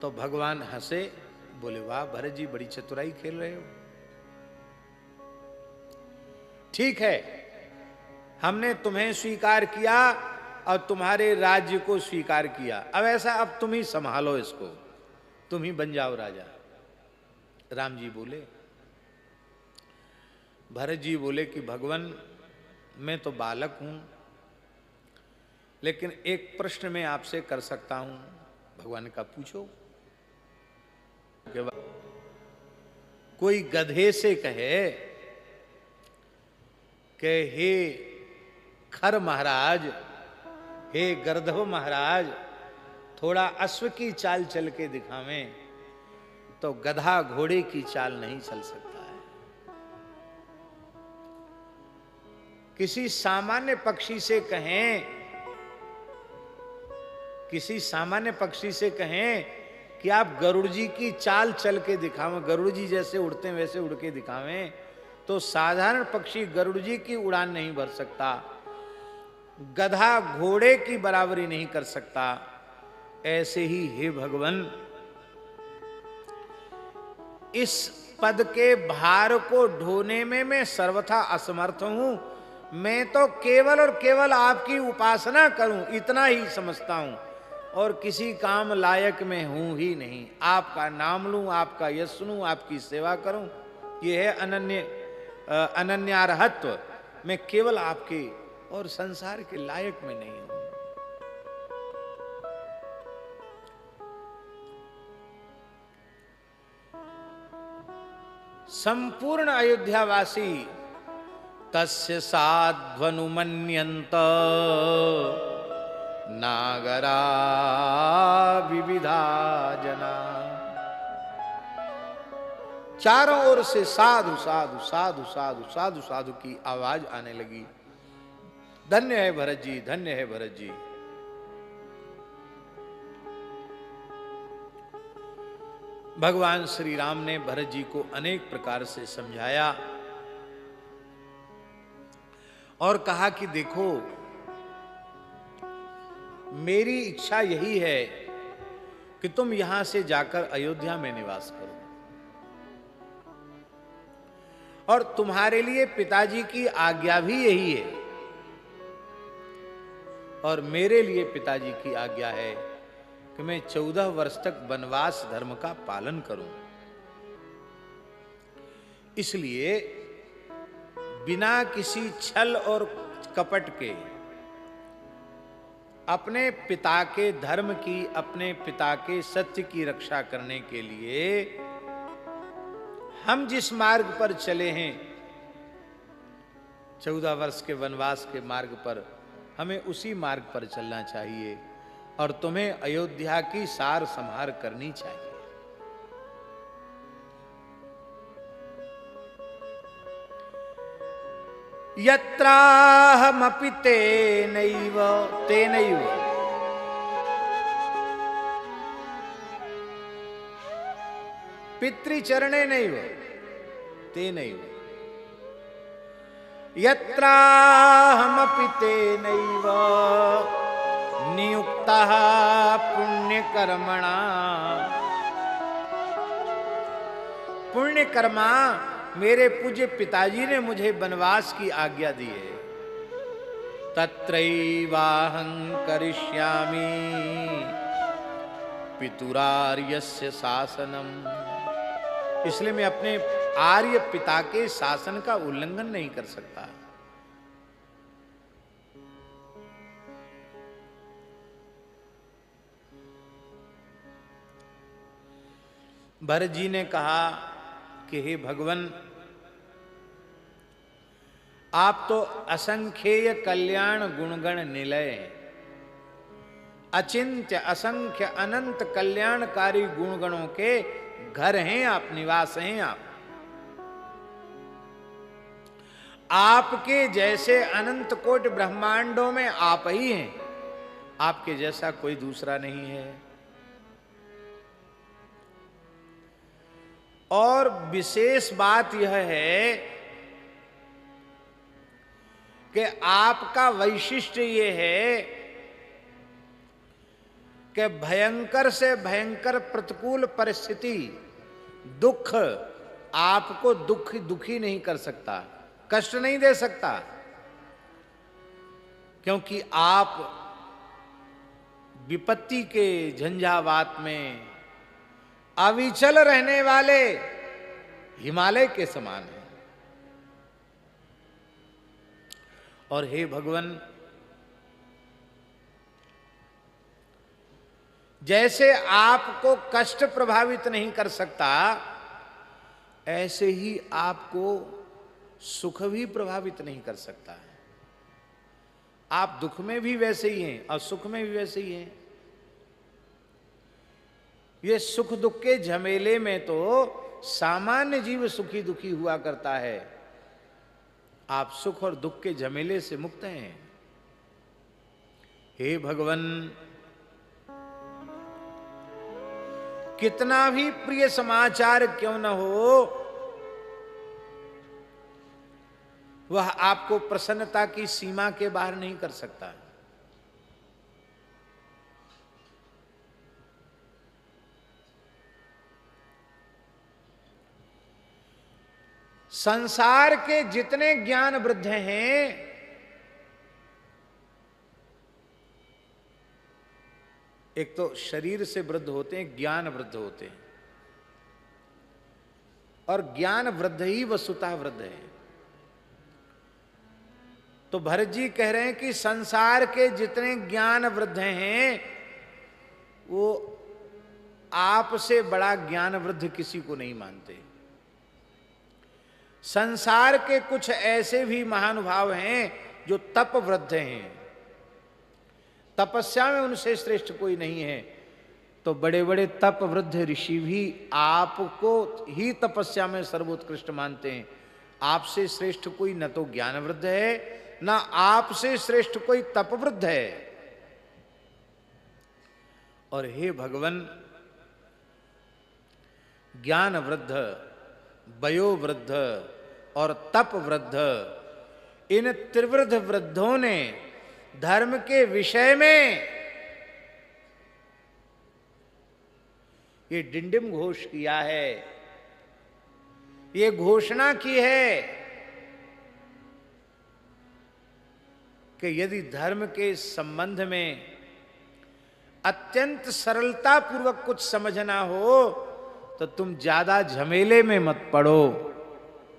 तो भगवान हंसे, बोले वाह भरत जी बड़ी चतुराई खेल रहे हो। ठीक है, हमने तुम्हें स्वीकार किया और तुम्हारे राज्य को स्वीकार किया। अब ऐसा, अब तुम ही संभालो इसको, तुम ही बन जाओ राजा। राम जी बोले, भरत जी बोले कि भगवान मैं तो बालक हूं, लेकिन एक प्रश्न मैं आपसे कर सकता हूं। भगवान का पूछो। कोई गधे से कहे कि हे खर महाराज, हे गर्दभ महाराज, थोड़ा अश्व की चाल चल के दिखावें, तो गधा घोड़े की चाल नहीं चल सकता है। किसी सामान्य पक्षी से कहें, किसी सामान्य पक्षी से कहें कि आप गरुड़ जी की चाल चल के दिखावें, गरुड़ जी जैसे उड़ते हैं वैसे उड़ के दिखावें, तो साधारण पक्षी गरुड़ जी की उड़ान नहीं भर सकता, गधा घोड़े की बराबरी नहीं कर सकता। ऐसे ही हे भगवान, इस पद के भार को ढोने में मैं सर्वथा असमर्थ हूं। मैं तो केवल और केवल आपकी उपासना करूं इतना ही समझता हूं, और किसी काम लायक में हूं ही नहीं। आपका नाम लूं, आपका यश सुनूं, आपकी सेवा करूं, यह है अनन्यार्हत्व। मैं केवल आपके और संसार के लायक में नहीं हूं। संपूर्ण अयोध्यावासी तस्य साध्वनुमन्यन्त नागरा विविधा जना। चारों ओर से साधु साधु साधु साधु साधु साधु की आवाज आने लगी। धन्य है भरत जी, धन्य है भरत जी। भगवान श्री राम ने भरत जी को अनेक प्रकार से समझाया और कहा कि देखो, मेरी इच्छा यही है कि तुम यहां से जाकर अयोध्या में निवास करो, और तुम्हारे लिए पिताजी की आज्ञा भी यही है, और मेरे लिए पिताजी की आज्ञा है कि मैं 14 वर्ष तक वनवास धर्म का पालन करूं। इसलिए बिना किसी छल और कपट के अपने पिता के धर्म की, अपने पिता के सत्य की रक्षा करने के लिए हम जिस मार्ग पर चले हैं, 14 वर्ष के वनवास के मार्ग पर, हमें उसी मार्ग पर चलना चाहिए, और तुम्हें अयोध्या की सार संभार करनी चाहिए। यत्राहमपि तेनैव पितृचरणेनैव तेनैव, यत्राहमपि तेनैव नियुक्तः पुण्यकर्मणा। पुण्यकर्मा, मेरे पूज्य पिताजी ने मुझे वनवास की आज्ञा दी है। तत्रैवाहं करिष्यामि पितुरार्यस्य शासनम। इसलिए मैं अपने आर्य पिता के शासन का उल्लंघन नहीं कर सकता। भरत जी ने कहा कि हे भगवान, आप तो असंख्येय कल्याण गुणगण निलय, अचिंत्य असंख्य अनंत कल्याणकारी गुणगणों के घर हैं आप, निवास हैं आप। आपके जैसे अनंत कोटि ब्रह्मांडों में आप ही हैं, आपके जैसा कोई दूसरा नहीं है। और विशेष बात यह है कि आपका वैशिष्ट्य यह है कि भयंकर से भयंकर प्रतिकूल परिस्थिति, दुख आपको दुखी नहीं कर सकता, कष्ट नहीं दे सकता, क्योंकि आप विपत्ति के झंझावात में अविचल रहने वाले हिमालय के समान हैं। और हे भगवान, जैसे आपको कष्ट प्रभावित नहीं कर सकता, ऐसे ही आपको सुख भी प्रभावित नहीं कर सकता है। आप दुख में भी वैसे ही हैं और सुख में भी वैसे ही हैं। ये सुख दुख के झमेले में तो सामान्य जीव सुखी दुखी हुआ करता है, आप सुख और दुख के झमेले से मुक्त हैं। हे भगवान, कितना भी प्रिय समाचार क्यों न हो, वह आपको प्रसन्नता की सीमा के बाहर नहीं कर सकता। संसार के जितने ज्ञान वृद्ध हैं, एक तो शरीर से वृद्ध होते हैं, ज्ञान वृद्ध होते हैं, और ज्ञान वृद्ध ही वस्तुतः वृद्ध है। तो भरत जी कह रहे हैं कि संसार के जितने ज्ञान वृद्ध हैं, वो आपसे बड़ा ज्ञान वृद्ध किसी को नहीं मानते। संसार के कुछ ऐसे भी महानुभाव हैं जो तप वृद्ध हैं, तपस्या में उनसे श्रेष्ठ कोई नहीं है। तो बड़े बड़े तप वृद्ध ऋषि भी आपको ही तपस्या में सर्वोत्कृष्ट मानते हैं। आपसे श्रेष्ठ कोई न तो ज्ञान वृद्ध है, न आपसे श्रेष्ठ कोई तप वृद्ध है। और हे भगवान, ज्ञान वृद्ध, वयो वृद्ध और तप वृद्ध, इन त्रिवृद्ध वृद्धों ने धर्म के विषय में ये डिंडिम घोष किया है, ये घोषणा की है कि यदि धर्म के संबंध में अत्यंत सरलता पूर्वक कुछ समझना हो तो तुम ज्यादा झमेले में मत पड़ो।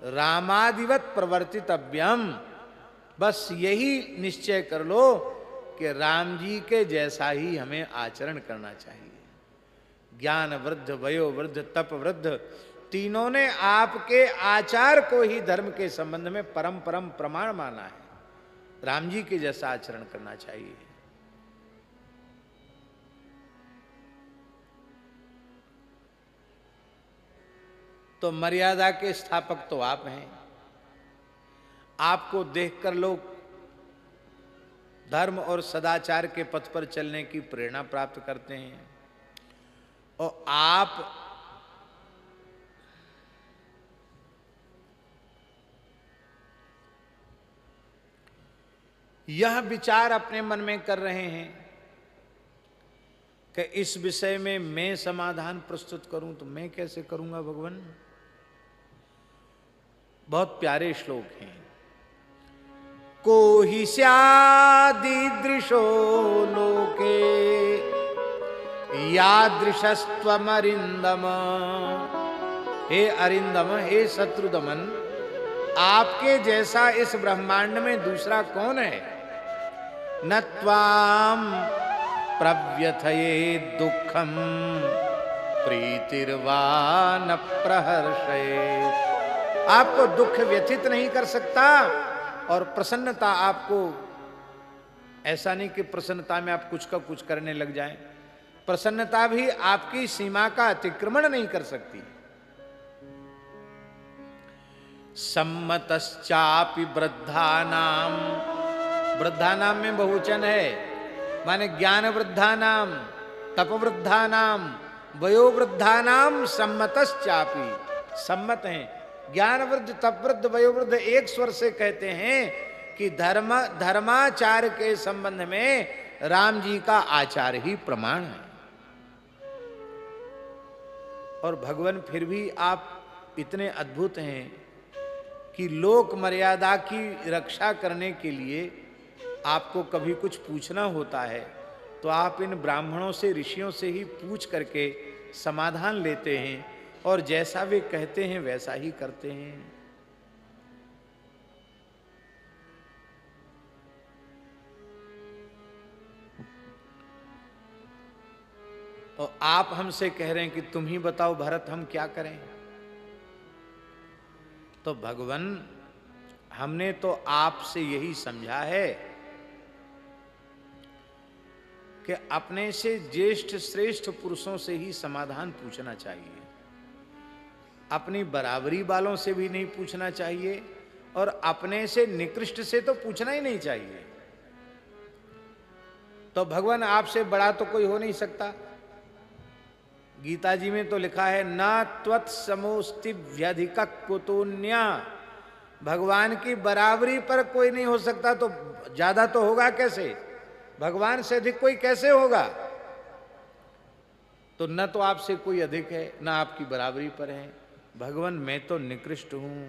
रामादिवत प्रवर्तितव्यम, बस यही निश्चय कर लो कि राम जी के जैसा ही हमें आचरण करना चाहिए। ज्ञान वृद्ध, वयो वृद्ध, तप वृद्ध, तीनों ने आपके आचार को ही धर्म के संबंध में परम परम प्रमाण माना है। राम जी के जैसा आचरण करना चाहिए। तो मर्यादा के स्थापक तो आप हैं। आपको देखकर लोग धर्म और सदाचार के पथ पर चलने की प्रेरणा प्राप्त करते हैं, और आप यह विचार अपने मन में कर रहे हैं कि इस विषय में मैं समाधान प्रस्तुत करूं, तो मैं कैसे करूंगा भगवान। बहुत प्यारे श्लोक हैं। को ही स्यादीदृशो लोके यादृशस्त्वमरिंदम। हे अरिंदम, हे शत्रुदमन, आपके जैसा इस ब्रह्मांड में दूसरा कौन है। न त्वाम प्रव्यथये दुखम प्रीतिर्वा न प्रहर्षये। आपको दुख व्यथित नहीं कर सकता, और प्रसन्नता आपको, ऐसा नहीं कि प्रसन्नता में आप कुछ का कुछ करने लग जाएं, प्रसन्नता भी आपकी सीमा का अतिक्रमण नहीं कर सकती। सम्मतश्चापि वृद्धानाम, वृद्धानाम में बहुवचन है, माने ज्ञान वृद्धानाम, तप वृद्धानाम, वयो वृद्धानाम सम्मतश्चापि, सम्मत हैं। ज्ञान वृद्ध, तप वृद्ध, वयो वृद्ध एक स्वर से कहते हैं कि धर्माचार के संबंध में राम जी का आचार ही प्रमाण है। और भगवान फिर भी आप इतने अद्भुत हैं कि लोक मर्यादा की रक्षा करने के लिए आपको कभी कुछ पूछना होता है तो आप इन ब्राह्मणों से, ऋषियों से ही पूछ करके समाधान लेते हैं और जैसा वे कहते हैं वैसा ही करते हैं। और आप हमसे कह रहे हैं कि तुम ही बताओ भरत हम क्या करें। तो भगवान, हमने तो आपसे यही समझा है कि अपने से ज्येष्ठ श्रेष्ठ पुरुषों से ही समाधान पूछना चाहिए, अपनी बराबरी वालों से भी नहीं पूछना चाहिए और अपने से निकृष्ट से तो पूछना ही नहीं चाहिए। तो भगवान आपसे बड़ा तो कोई हो नहीं सकता। गीता जी में तो लिखा है न त्वत्समोस्ति व्यधिक कुतोन्या, भगवान की बराबरी पर कोई नहीं हो सकता, तो ज्यादा तो होगा कैसे, भगवान से अधिक कोई कैसे होगा। तो न तो आपसे कोई अधिक है न आपकी बराबरी पर है। भगवान मैं तो निकृष्ट हूं,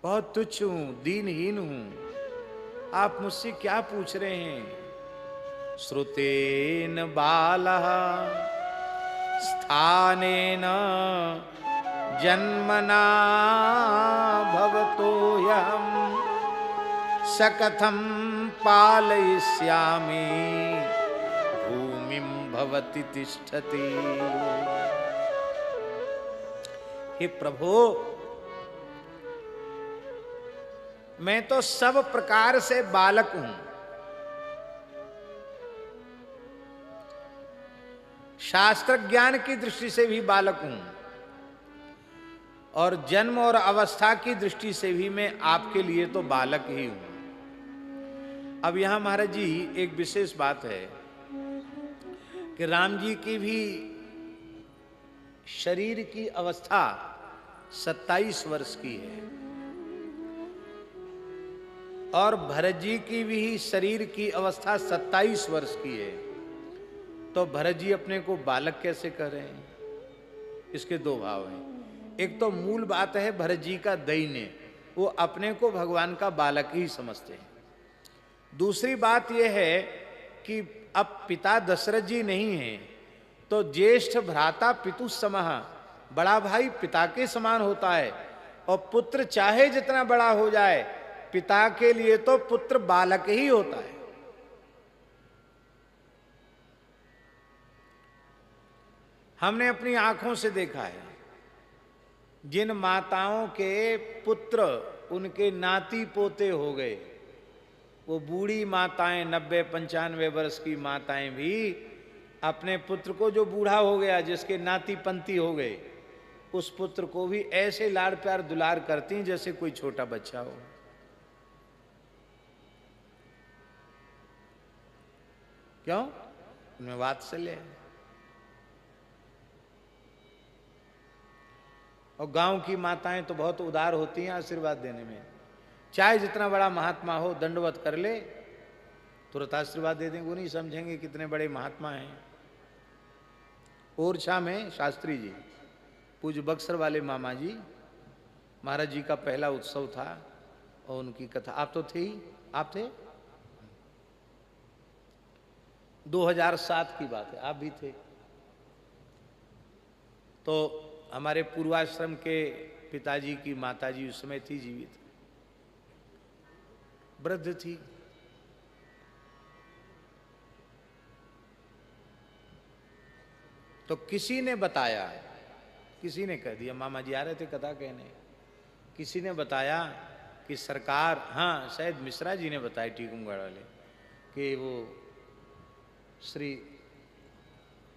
बहुत तुच्छ हूं, दीनहीन हूं, आप मुझसे क्या पूछ रहे हैं। श्रुतेन बालः स्थानेन जन्मना भवतो यम सकथं पालयिष्यामि भूमिं भवति तिष्ठति। हे प्रभु, मैं तो सब प्रकार से बालक हूं, शास्त्र ज्ञान की दृष्टि से भी बालक हूं और जन्म और अवस्था की दृष्टि से भी मैं आपके लिए तो बालक ही हूं। अब यहां महाराज जी एक विशेष बात है कि राम जी की भी शरीर की अवस्था 27 वर्ष की है और भरत जी की भी शरीर की अवस्था 27 वर्ष की है। तो भरत जी अपने को बालक कैसे कह रहे हैं? इसके दो भाव हैं। एक तो मूल बात है भरत जी का दैन्य, वो अपने को भगवान का बालक ही समझते हैं। दूसरी बात यह है कि अब पिता दशरथ जी नहीं हैं तो ज्येष्ठ भ्राता पितु समः, बड़ा भाई पिता के समान होता है और पुत्र चाहे जितना बड़ा हो जाए पिता के लिए तो पुत्र बालक ही होता है। हमने अपनी आंखों से देखा है जिन माताओं के पुत्र उनके नाती पोते हो गए, वो बूढ़ी माताएं 90-95 वर्ष की माताएं भी अपने पुत्र को, जो बूढ़ा हो गया जिसके नाती पंती हो गए, उस पुत्र को भी ऐसे लाड़ प्यार दुलार करती हैं जैसे कोई छोटा बच्चा हो। क्यों? उनमें वात्सल्य है। और गांव की माताएं तो बहुत उदार होती हैं आशीर्वाद देने में, चाहे जितना बड़ा महात्मा हो दंडवत कर ले तुरंत आशीर्वाद दे देंगे, वो नहीं समझेंगे कितने बड़े महात्मा हैं। ओरछा में शास्त्री जी, पूज्य बक्सर वाले मामा जी, महाराज जी का पहला उत्सव था और उनकी कथा, आप तो थे ही, आप थे, 2007 की बात है, आप भी थे। तो हमारे पूर्वाश्रम के पिताजी की माताजी उस समय थी जीवित, वृद्ध थी। तो किसी ने बताया, किसी ने कह दिया, मामा जी आ रहे थे कथा कहने, किसी ने बताया कि सरकार, हाँ शायद मिश्रा जी ने बताया टीकमगढ़ वाले, कि वो श्री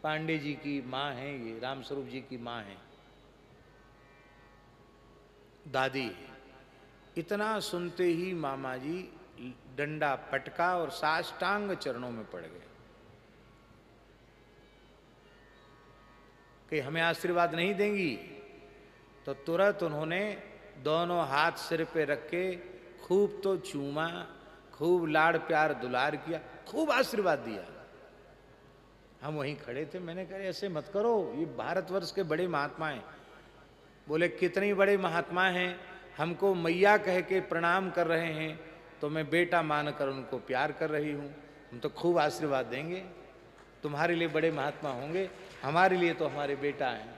पांडे जी की माँ हैं, ये रामस्वरूप जी की माँ हैं, दादी। इतना सुनते ही मामा जी डंडा पटका और साष्टांग चरणों में पड़ गए कि हमें आशीर्वाद नहीं देंगी। तो तुरंत उन्होंने दोनों हाथ सिर पे रख के खूब तो चूमा, खूब लाड़ प्यार दुलार किया खूब आशीर्वाद दिया। हम वहीं खड़े थे, मैंने कहा ऐसे मत करो, ये भारतवर्ष के बड़े महात्मा हैं। बोले कितने बड़े महात्मा हैं, हमको मैया कह के प्रणाम कर रहे हैं, तो मैं बेटा मानकर उनको प्यार कर रही हूँ। हम तो खूब आशीर्वाद देंगे, तुम्हारे लिए बड़े महात्मा होंगे, हमारे लिए तो हमारे बेटा हैं।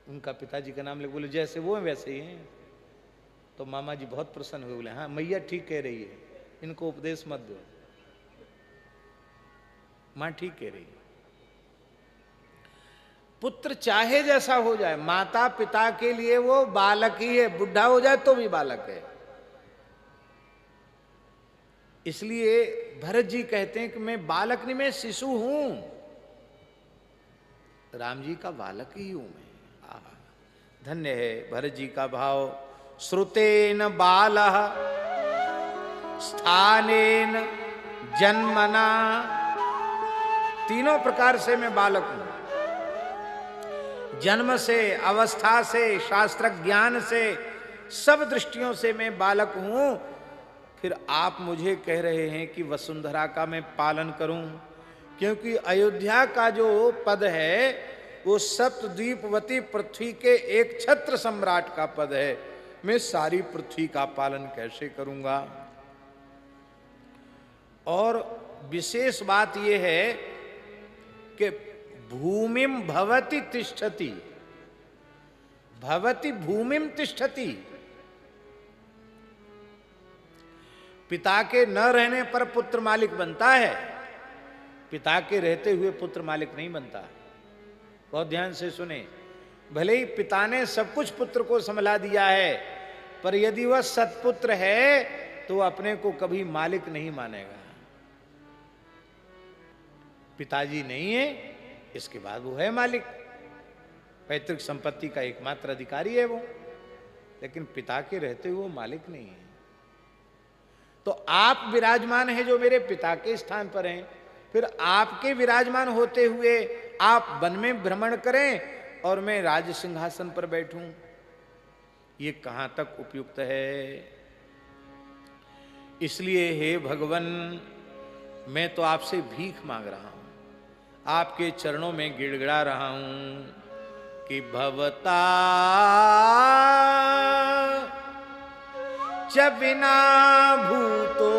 उनका पिताजी का नाम ले, बोले जैसे वो हैं वैसे ही हैं। तो मामा जी बहुत प्रसन्न हुए, बोले हाँ मैया ठीक कह रही है, इनको उपदेश मत दो, मां ठीक कह रही है। पुत्र चाहे जैसा हो जाए, माता पिता के लिए वो बालक ही है, बुढ़ा हो जाए तो भी बालक है। इसलिए भरत जी कहते हैं कि मैं बालक नहीं, मैं शिशु हूं, राम जी का बालक ही हूं मैं। धन्य है भरत जी का भाव। श्रुतेन बालः स्थानेन जन्मना, तीनों प्रकार से मैं बालक हूं, जन्म से, अवस्था से, शास्त्र ज्ञान से, सब दृष्टियों से मैं बालक हूं। फिर आप मुझे कह रहे हैं कि वसुंधरा का मैं पालन करूं, क्योंकि अयोध्या का जो पद है वो सप्तद्वीपवती पृथ्वी के एक छत्र सम्राट का पद है, मैं सारी पृथ्वी का पालन कैसे करूंगा। और विशेष बात यह है कि भूमिम भवति तिष्ठति, भवति भूमिम तिष्ठति। पिता के न रहने पर पुत्र मालिक बनता है, पिता के रहते हुए पुत्र मालिक नहीं बनता। बहुत ध्यान से सुने, भले ही पिता ने सब कुछ पुत्र को संभला दिया है, पर यदि वह सत्पुत्र है तो अपने को कभी मालिक नहीं मानेगा। पिताजी नहीं है, इसके बाद वो है मालिक, पैतृक संपत्ति का एकमात्र अधिकारी है वो, लेकिन पिता के रहते हुए वो मालिक नहीं है। तो आप विराजमान हैं जो मेरे पिता के स्थान पर हैं, फिर आपके विराजमान होते हुए आप वन में भ्रमण करें और मैं राज सिंहासन पर बैठूं, ये कहां तक उपयुक्त है। इसलिए हे भगवान, मैं तो आपसे भीख मांग रहा हूं, आपके चरणों में गिड़गिड़ा रहा हूं कि भवता च बिना भूतो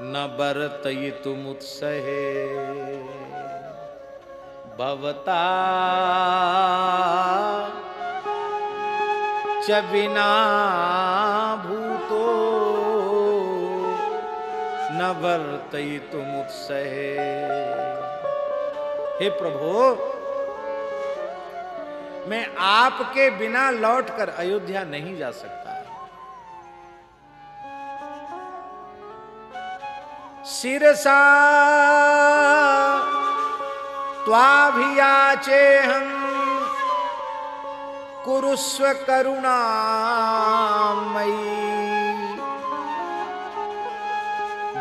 न बर्तयितुमुत्सहे, भवता च बिना भूतो न वर्तयितुमुत्सहे। हे प्रभु, मैं आपके बिना लौटकर अयोध्या नहीं जा सकता। शिरसा त्वाभियाचे हम कुरुस्व करुणामयी,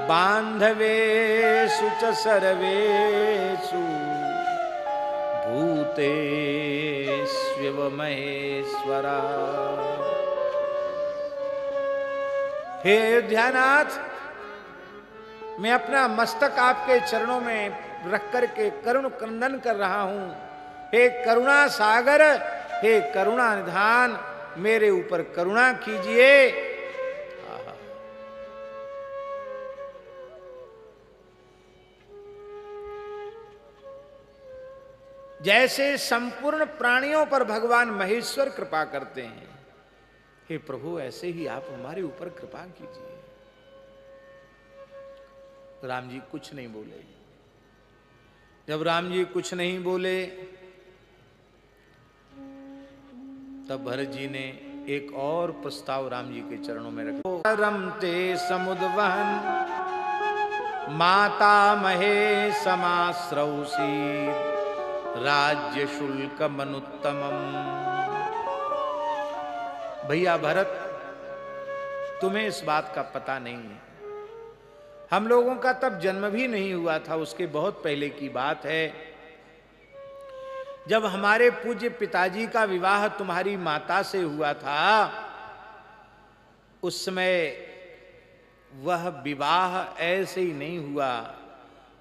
बांधवेषु च सर्वेषु भूतेष्वेव महेश्वरा। हे अयोध्यानाथ, मैं अपना मस्तक आपके चरणों में रख करके करुण क्रंदन कर रहा हूं। हे करुणा सागर, हे करुणा निधान, मेरे ऊपर करुणा कीजिए। जैसे संपूर्ण प्राणियों पर भगवान महेश्वर कृपा करते हैं, हे प्रभु ऐसे ही आप हमारे ऊपर कृपा कीजिए। राम जी कुछ नहीं बोले। जब राम जी कुछ नहीं बोले तब भरत जी ने एक और प्रस्ताव राम जी के चरणों में रखा। रमते समुद्वहन माता महे समाश्रौसी राज्य शुल्क मनुत्तमम। भैया भरत, तुम्हें इस बात का पता नहीं है, हम लोगों का तब जन्म भी नहीं हुआ था, उसके बहुत पहले की बात है। जब हमारे पूज्य पिताजी का विवाह तुम्हारी माता से हुआ था, उस समय वह विवाह ऐसे ही नहीं हुआ,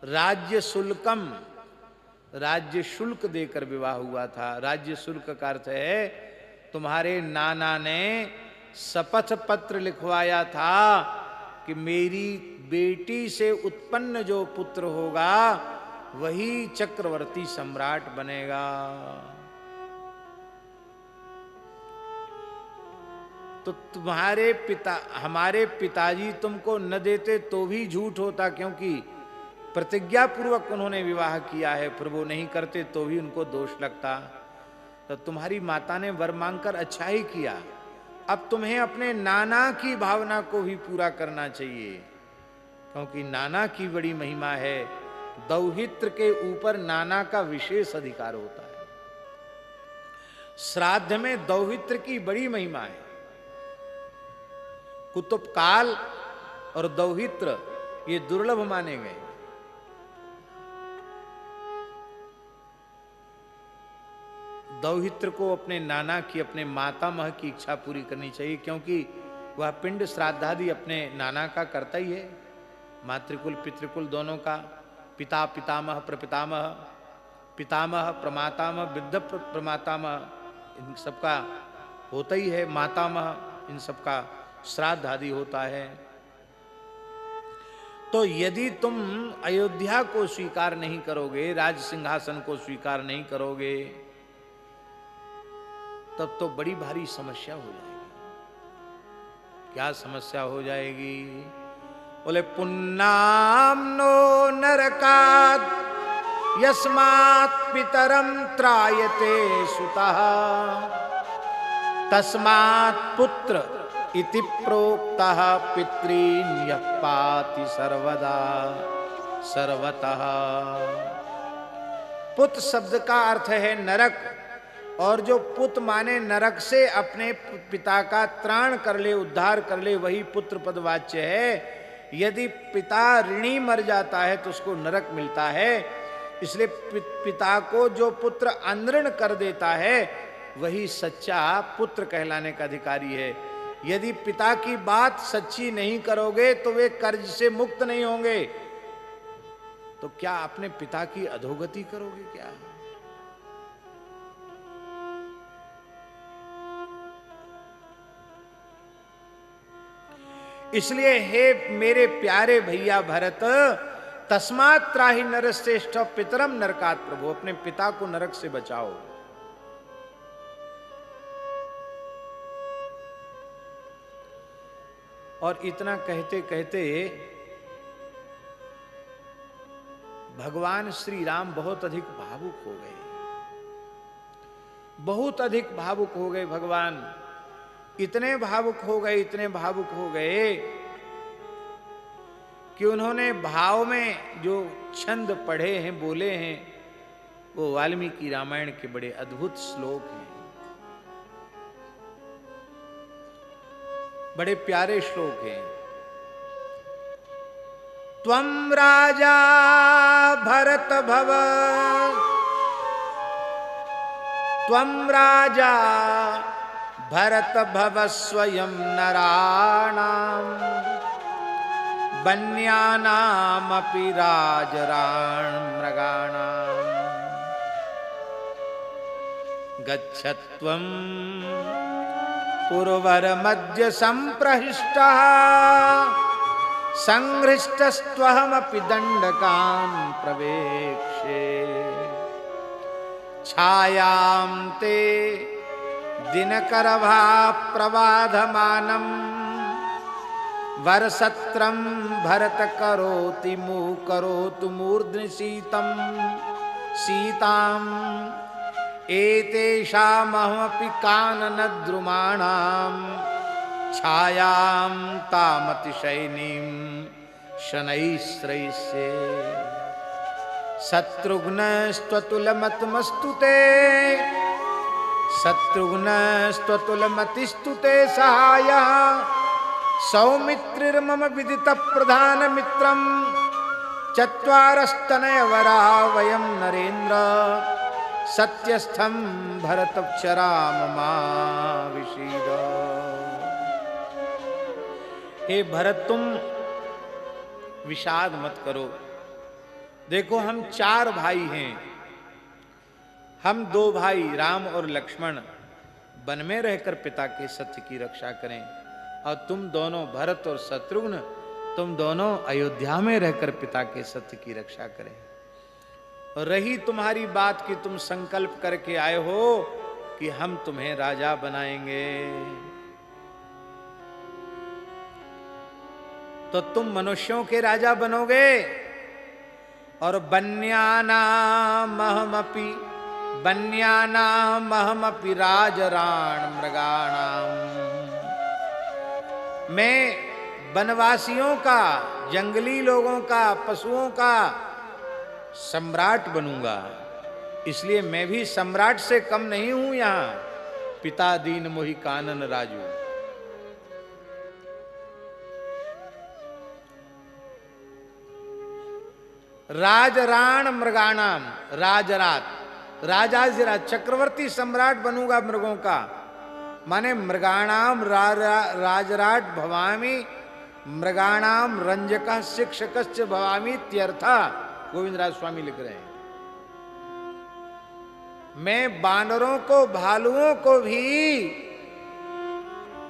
राज्य शुल्क देकर विवाह हुआ था। राज्य शुल्क का अर्थ है तुम्हारे नाना ने शपथ पत्र लिखवाया था कि मेरी बेटी से उत्पन्न जो पुत्र होगा वही चक्रवर्ती सम्राट बनेगा। तो तुम्हारे पिता, हमारे पिताजी तुमको न देते तो भी झूठ होता, क्योंकि प्रतिज्ञा पूर्वक उन्होंने विवाह किया है, फिर वो नहीं करते तो भी उनको दोष लगता। तो तुम्हारी माता ने वर मांगकर अच्छा ही किया। अब तुम्हें अपने नाना की भावना को भी पूरा करना चाहिए, क्योंकि नाना की बड़ी महिमा है। दौहित्र के ऊपर नाना का विशेष अधिकार होता है। श्राद्ध में दौहित्र की बड़ी महिमा है। कुतुबकाल और दौहित्र ये दुर्लभ माने गए। दौहित्र को अपने नाना की, अपने मातामह की इच्छा पूरी करनी चाहिए, क्योंकि वह पिंड श्राद्धादि अपने नाना का करता ही है। मातृकुल पितृकुल दोनों का, पिता पितामह प्रपितामह, पितामह प्रमातामह वृद्ध प्रमातामह, इन सबका होता ही है। मातामह, इन सबका श्राद्ध आदि होता है। तो यदि तुम अयोध्या को स्वीकार नहीं करोगे, राज सिंहासन को स्वीकार नहीं करोगे, तब तो बड़ी भारी समस्या हो जाएगी। क्या समस्या हो जाएगी? बोले पुन्नाम नो नरकाद यस्मात् पितरम त्रायते सुतः तस्मात् पुत्र इति प्रोक्तः पितॄन्यः पाति सर्वदा सर्वतः। पुत्र शब्द का अर्थ है नरक, और जो पुत्र माने नरक से अपने पिता का त्राण कर ले, उद्धार कर ले, वही पुत्र पदवाच्य है। यदि पिता ऋणी मर जाता है तो उसको नरक मिलता है। इसलिए पिता को जो पुत्र अनऋण कर देता है वही सच्चा पुत्र कहलाने का अधिकारी है। यदि पिता की बात सच्ची नहीं करोगे तो वे कर्ज से मुक्त नहीं होंगे। तो क्या अपने पिता की अधोगति करोगे क्या? इसलिए हे मेरे प्यारे भैया भरत, तस्मात् त्राहि नरश्रेष्ठ पितरम नरकात् प्रभु, अपने पिता को नरक से बचाओ। और इतना कहते कहते भगवान श्री राम बहुत अधिक भावुक हो गए, बहुत अधिक भावुक हो गए। भगवान इतने भावुक हो गए, इतने भावुक हो गए कि उन्होंने भाव में जो छंद पढ़े हैं, बोले हैं, वो वाल्मीकि रामायण के बड़े अद्भुत श्लोक हैं, बड़े प्यारे श्लोक हैं। त्वं राजा भरत भव, त्वं राजा भरत भव स्वयं नराणां वन्यानामपि राजराण मृगाणां गच्छत्वं पुरवरमद्य संप्रहिष्टः संहृष्टस्त्वहमपि दण्डकान् प्रवेक्ष्ये छायां ते दिनकरभा प्रवाधमानं वरसत्रं भरत करोति करोतु मूर्ध्नि शीतं सीताम् एतेषामहमपि काननद्रुमाणां छायां तामतिशयिनीं शनैः श्रयिष्ये शत्रुघ्नस्त्वतुलमतिमस्तु ते शत्रुघ्नस्त्वतुलमतिस्तु ते सहायः सौमित्रिर्मम विदितप्रधानमित्रं चत्वारस्तनयवरा वयं नरेन्द्र सत्यस्थम भरतक्षराम विषीद। हे भरत, तुम विषाद मत करो। देखो, हम 4 भाई हैं। हम 2 भाई राम और लक्ष्मण वन में रहकर पिता के सत्य की रक्षा करें, और तुम दोनों भरत और शत्रुघ्न, तुम दोनों अयोध्या में रहकर पिता के सत्य की रक्षा करें। और रही तुम्हारी बात कि तुम संकल्प करके आए हो कि हम तुम्हें राजा बनाएंगे, तो तुम मनुष्यों के राजा बनोगे, और बन्यानामहमपि राजराण मृगाणाम। मैं वनवासियों का, जंगली लोगों का, पशुओं का सम्राट बनूंगा। इसलिए मैं भी सम्राट से कम नहीं हूं। यहां पिता दीन मोहि कानन राजू। राजराण मृगाणाम, राजाधिराज चक्रवर्ती सम्राट बनूंगा मृगों का। माने मृगाणाम राजराट भवामी, मृगाणाम रंजक शिक्षकश्च भवामी त्यर्था। गोविंदराज स्वामी लिख रहे हैं, मैं बानरों को, भालुओं को भी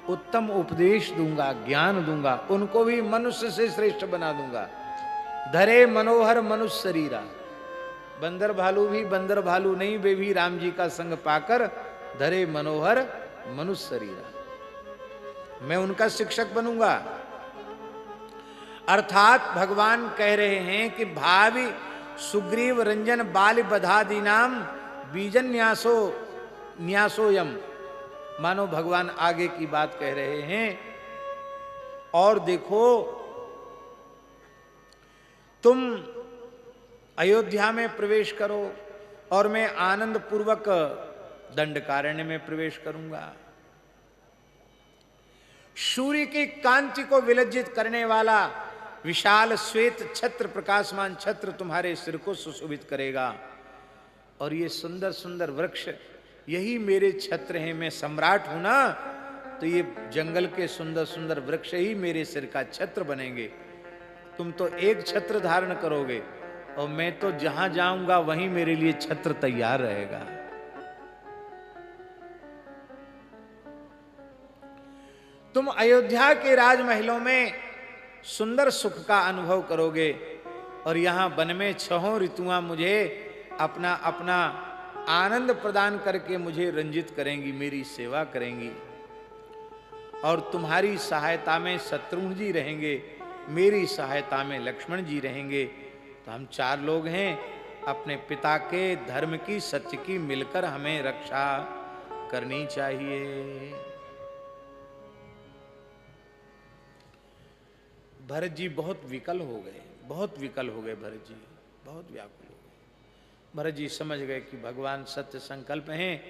उत्तम उपदेश दूंगा, ज्ञान दूंगा, उनको भी मनुष्य से श्रेष्ठ बना दूंगा। धरे मनोहर मनुष्य शरीरा। बंदर भालू भी बंदर भालू नहीं, वे भी राम जी का संग पाकर धरे मनोहर मनुष्य शरीरा। मैं उनका शिक्षक बनूंगा। अर्थात भगवान कह रहे हैं कि भावी सुग्रीव रंजन बाल बधादी नाम बीजन न्यासोयम। मानो भगवान आगे की बात कह रहे हैं। और देखो, तुम अयोध्या में प्रवेश करो और मैं आनंद पूर्वक दंडकारण्य में प्रवेश करूंगा। सूर्य की कांति को विलज्जित करने वाला विशाल श्वेत छत्र, प्रकाशमान छत्र तुम्हारे सिर को सुशोभित करेगा। और ये सुंदर सुंदर वृक्ष, यही मेरे छत्र हैं। मैं सम्राट हूं ना, तो ये जंगल के सुंदर सुंदर वृक्ष ही मेरे सिर का छत्र बनेंगे। तुम तो एक छत्र धारण करोगे, और मैं तो जहां जाऊंगा वहीं मेरे लिए छत्र तैयार रहेगा। तुम अयोध्या के राजमहलों में सुंदर सुख का अनुभव करोगे, और यहां वन में 6 ऋतुआं मुझे अपना अपना आनंद प्रदान करके मुझे रंजित करेंगी, मेरी सेवा करेंगी। और तुम्हारी सहायता में शत्रुघ्न जी रहेंगे, मेरी सहायता में लक्ष्मण जी रहेंगे। तो हम 4 लोग हैं। अपने पिता के धर्म की, सत्य की मिलकर हमें रक्षा करनी चाहिए। भरत जी बहुत विकल हो गए, बहुत विकल हो गए। भरत जी बहुत व्याकुल हो गए। भरत जी समझ गए कि भगवान सत्य संकल्प हैं।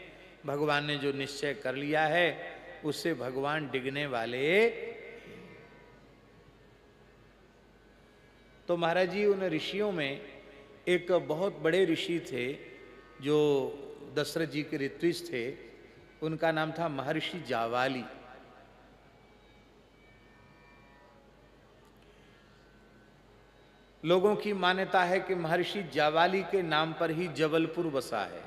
भगवान ने जो निश्चय कर लिया है उससे भगवान डिगने वाले। तो महाराज जी, उन ऋषियों में एक बहुत बड़े ऋषि थे जो दशरथ जी के ऋत्विज थे। उनका नाम था महर्षि जावाली। लोगों की मान्यता है कि महर्षि जावाली के नाम पर ही जबलपुर बसा है।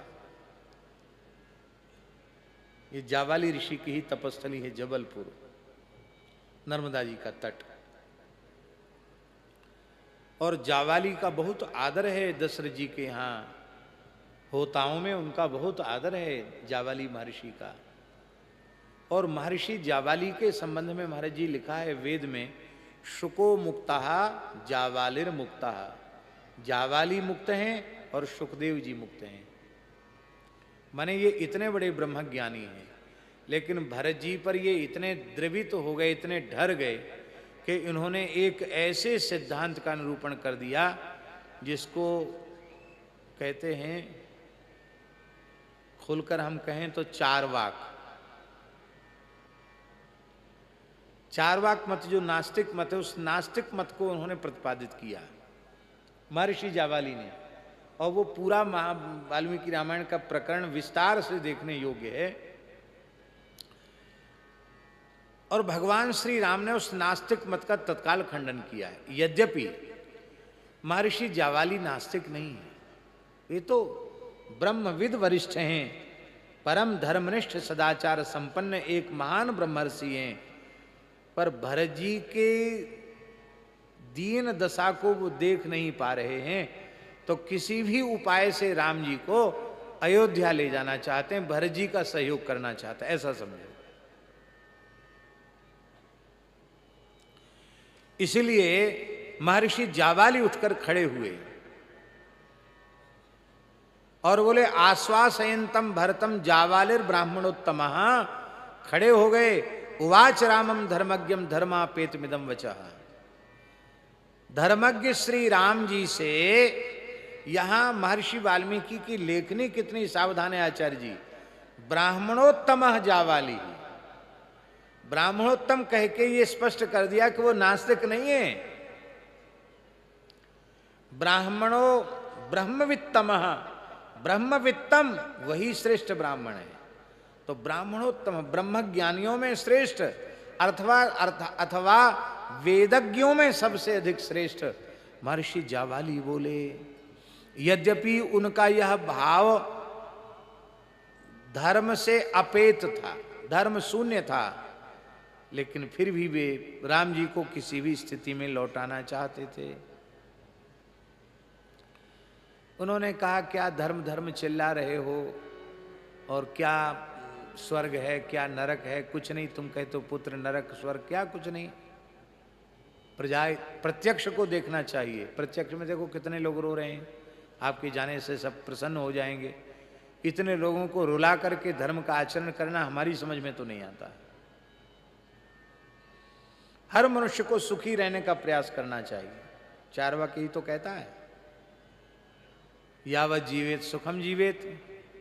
ये जावाली ऋषि की ही तपस्थली है जबलपुर, नर्मदा जी का तट। और जावाली का बहुत आदर है दशरथ जी के यहाँ। होताओं में उनका बहुत आदर है जावाली महर्षि का। और महर्षि जावाली के संबंध में महाराज जी लिखा है वेद में, शुको मुक्तः जावालिर मुक्तः। जावाली मुक्त हैं और सुखदेव जी मुक्त हैं। माने ये इतने बड़े ब्रह्मज्ञानी हैं, लेकिन भरत जी पर ये इतने द्रवित हो गए, इतने डर गए कि इन्होंने एक ऐसे सिद्धांत का निरूपण कर दिया जिसको कहते हैं, खुलकर हम कहें तो चारवाक। चारवाक मत जो नास्तिक मत है, उस नास्तिक मत को उन्होंने प्रतिपादित किया महर्षि जावाली ने। और वो पूरा वाल्मीकि रामायण का प्रकरण विस्तार से देखने योग्य है। और भगवान श्री राम ने उस नास्तिक मत का तत्काल खंडन किया है। यद्यपि महर्षि जावाली नास्तिक नहीं है, ये तो ब्रह्मविद वरिष्ठ हैं, परम धर्मनिष्ठ सदाचार संपन्न एक महान ब्रह्मर्षि हैं, पर भरत जी के दीन दशा को वो देख नहीं पा रहे हैं, तो किसी भी उपाय से राम जी को अयोध्या ले जाना चाहते हैं, भरत जी का सहयोग करना चाहते हैं, ऐसा समझो। इसलिए महर्षि जावाली उठकर खड़े हुए और बोले आश्वासयन्तम भरतम जावालिर ब्राह्मणोत्तम, खड़े हो गए। उवाच रामम धर्मज्ञम धर्मापेतमिदं वचः। धर्मज्ञ श्री राम जी से यहां महर्षि वाल्मीकि की लेखनी कितनी सावधान है आचार्य जी। ब्राह्मणोत्तम जावाली, ब्राह्मणोत्तम कह के ये स्पष्ट कर दिया कि वो नास्तिक नहीं है। ब्राह्मणो ब्रह्मवित्तम, ब्रह्मवित्तम वही श्रेष्ठ ब्राह्मण है। तो ब्राह्मणोत्तम ब्रह्म ज्ञानियों में श्रेष्ठ अथवा वेदज्ञों में सबसे अधिक श्रेष्ठ महर्षि जावाली बोले। यद्यपि उनका यह भाव धर्म से अपेत था, धर्म शून्य था, लेकिन फिर भी वे राम जी को किसी भी स्थिति में लौटाना चाहते थे। उन्होंने कहा क्या धर्म धर्म चिल्ला रहे हो, और क्या स्वर्ग है क्या नरक है, कुछ नहीं। तुम कहते हो पुत्र नरक स्वर्ग, क्या कुछ नहीं। प्रत्यक्ष को देखना चाहिए। प्रत्यक्ष में देखो कितने लोग रो रहे हैं, आपके जाने से सब प्रसन्न हो जाएंगे। इतने लोगों को रुला करके धर्म का आचरण करना हमारी समझ में तो नहीं आता। हर मनुष्य को सुखी रहने का प्रयास करना चाहिए। चार्वाक ही तो कहता है यावत जीवेत सुखम जीवेत,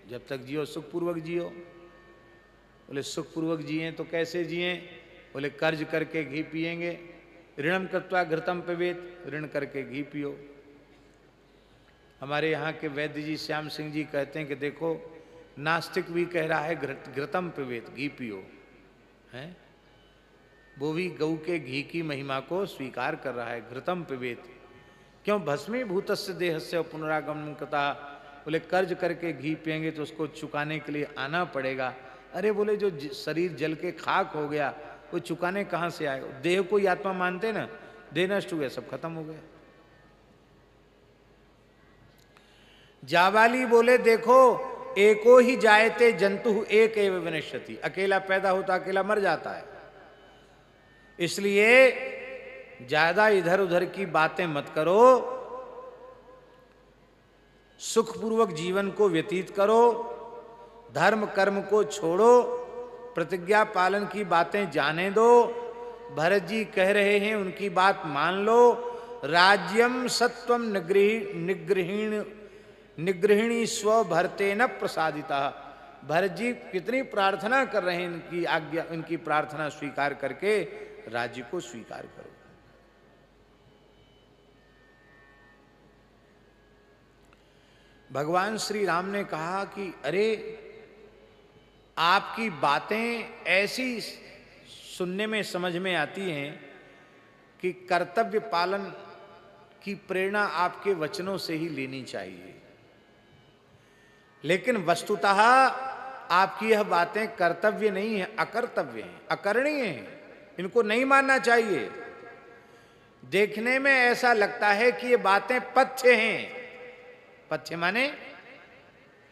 जब तक जियो सुखपूर्वक जियो। बोले सुखपूर्वक जिए तो कैसे जिए? बोले कर्ज करके घी पिएंगे। ऋणम कृत्वा घृतम पिबेत, ऋण करके घी पियो। हमारे यहाँ के वैद्य जी श्याम सिंह जी कहते हैं कि देखो नास्तिक भी कह रहा है घृतम पिबेत, घी पियो, है वो भी गऊ के घी की महिमा को स्वीकार कर रहा है। घृतम पिबेत, क्यों? भस्मीभूतस्य देहस्य पुनरागमन कृता। बोले कर्ज करके घी पिएंगे तो उसको चुकाने के लिए आना पड़ेगा। अरे बोले जो शरीर जल के खाक हो गया वो चुकाने कहाँ से आएगा? देह को ही आत्मा मानते ना, देह नष्ट हो गया, सब खत्म हो गया। जावाली बोले देखो एको ही जायते जंतु एक एव विनश्यति, अकेला पैदा होता अकेला मर जाता है। इसलिए ज्यादा इधर उधर की बातें मत करो, सुखपूर्वक जीवन को व्यतीत करो, धर्म कर्म को छोड़ो, प्रतिज्ञा पालन की बातें जाने दो। भरत जी कह रहे हैं उनकी बात मान लो। राज्यम सत्वम निगृहिणी स्व भरते न प्रसादिता। भरत जी कितनी प्रार्थना कर रहे हैं, इनकी आज्ञा, इनकी प्रार्थना स्वीकार करके राज्य को स्वीकार करो। भगवान श्री राम ने कहा कि अरे आपकी बातें ऐसी सुनने में समझ में आती हैं कि कर्तव्य पालन की प्रेरणा आपके वचनों से ही लेनी चाहिए, लेकिन वस्तुतः आपकी यह बातें कर्तव्य नहीं है, अकर्तव्य हैं, अकरणीय हैं। इनको नहीं मानना चाहिए। देखने में ऐसा लगता है कि ये बातें पथ्य हैं, पथ्य माने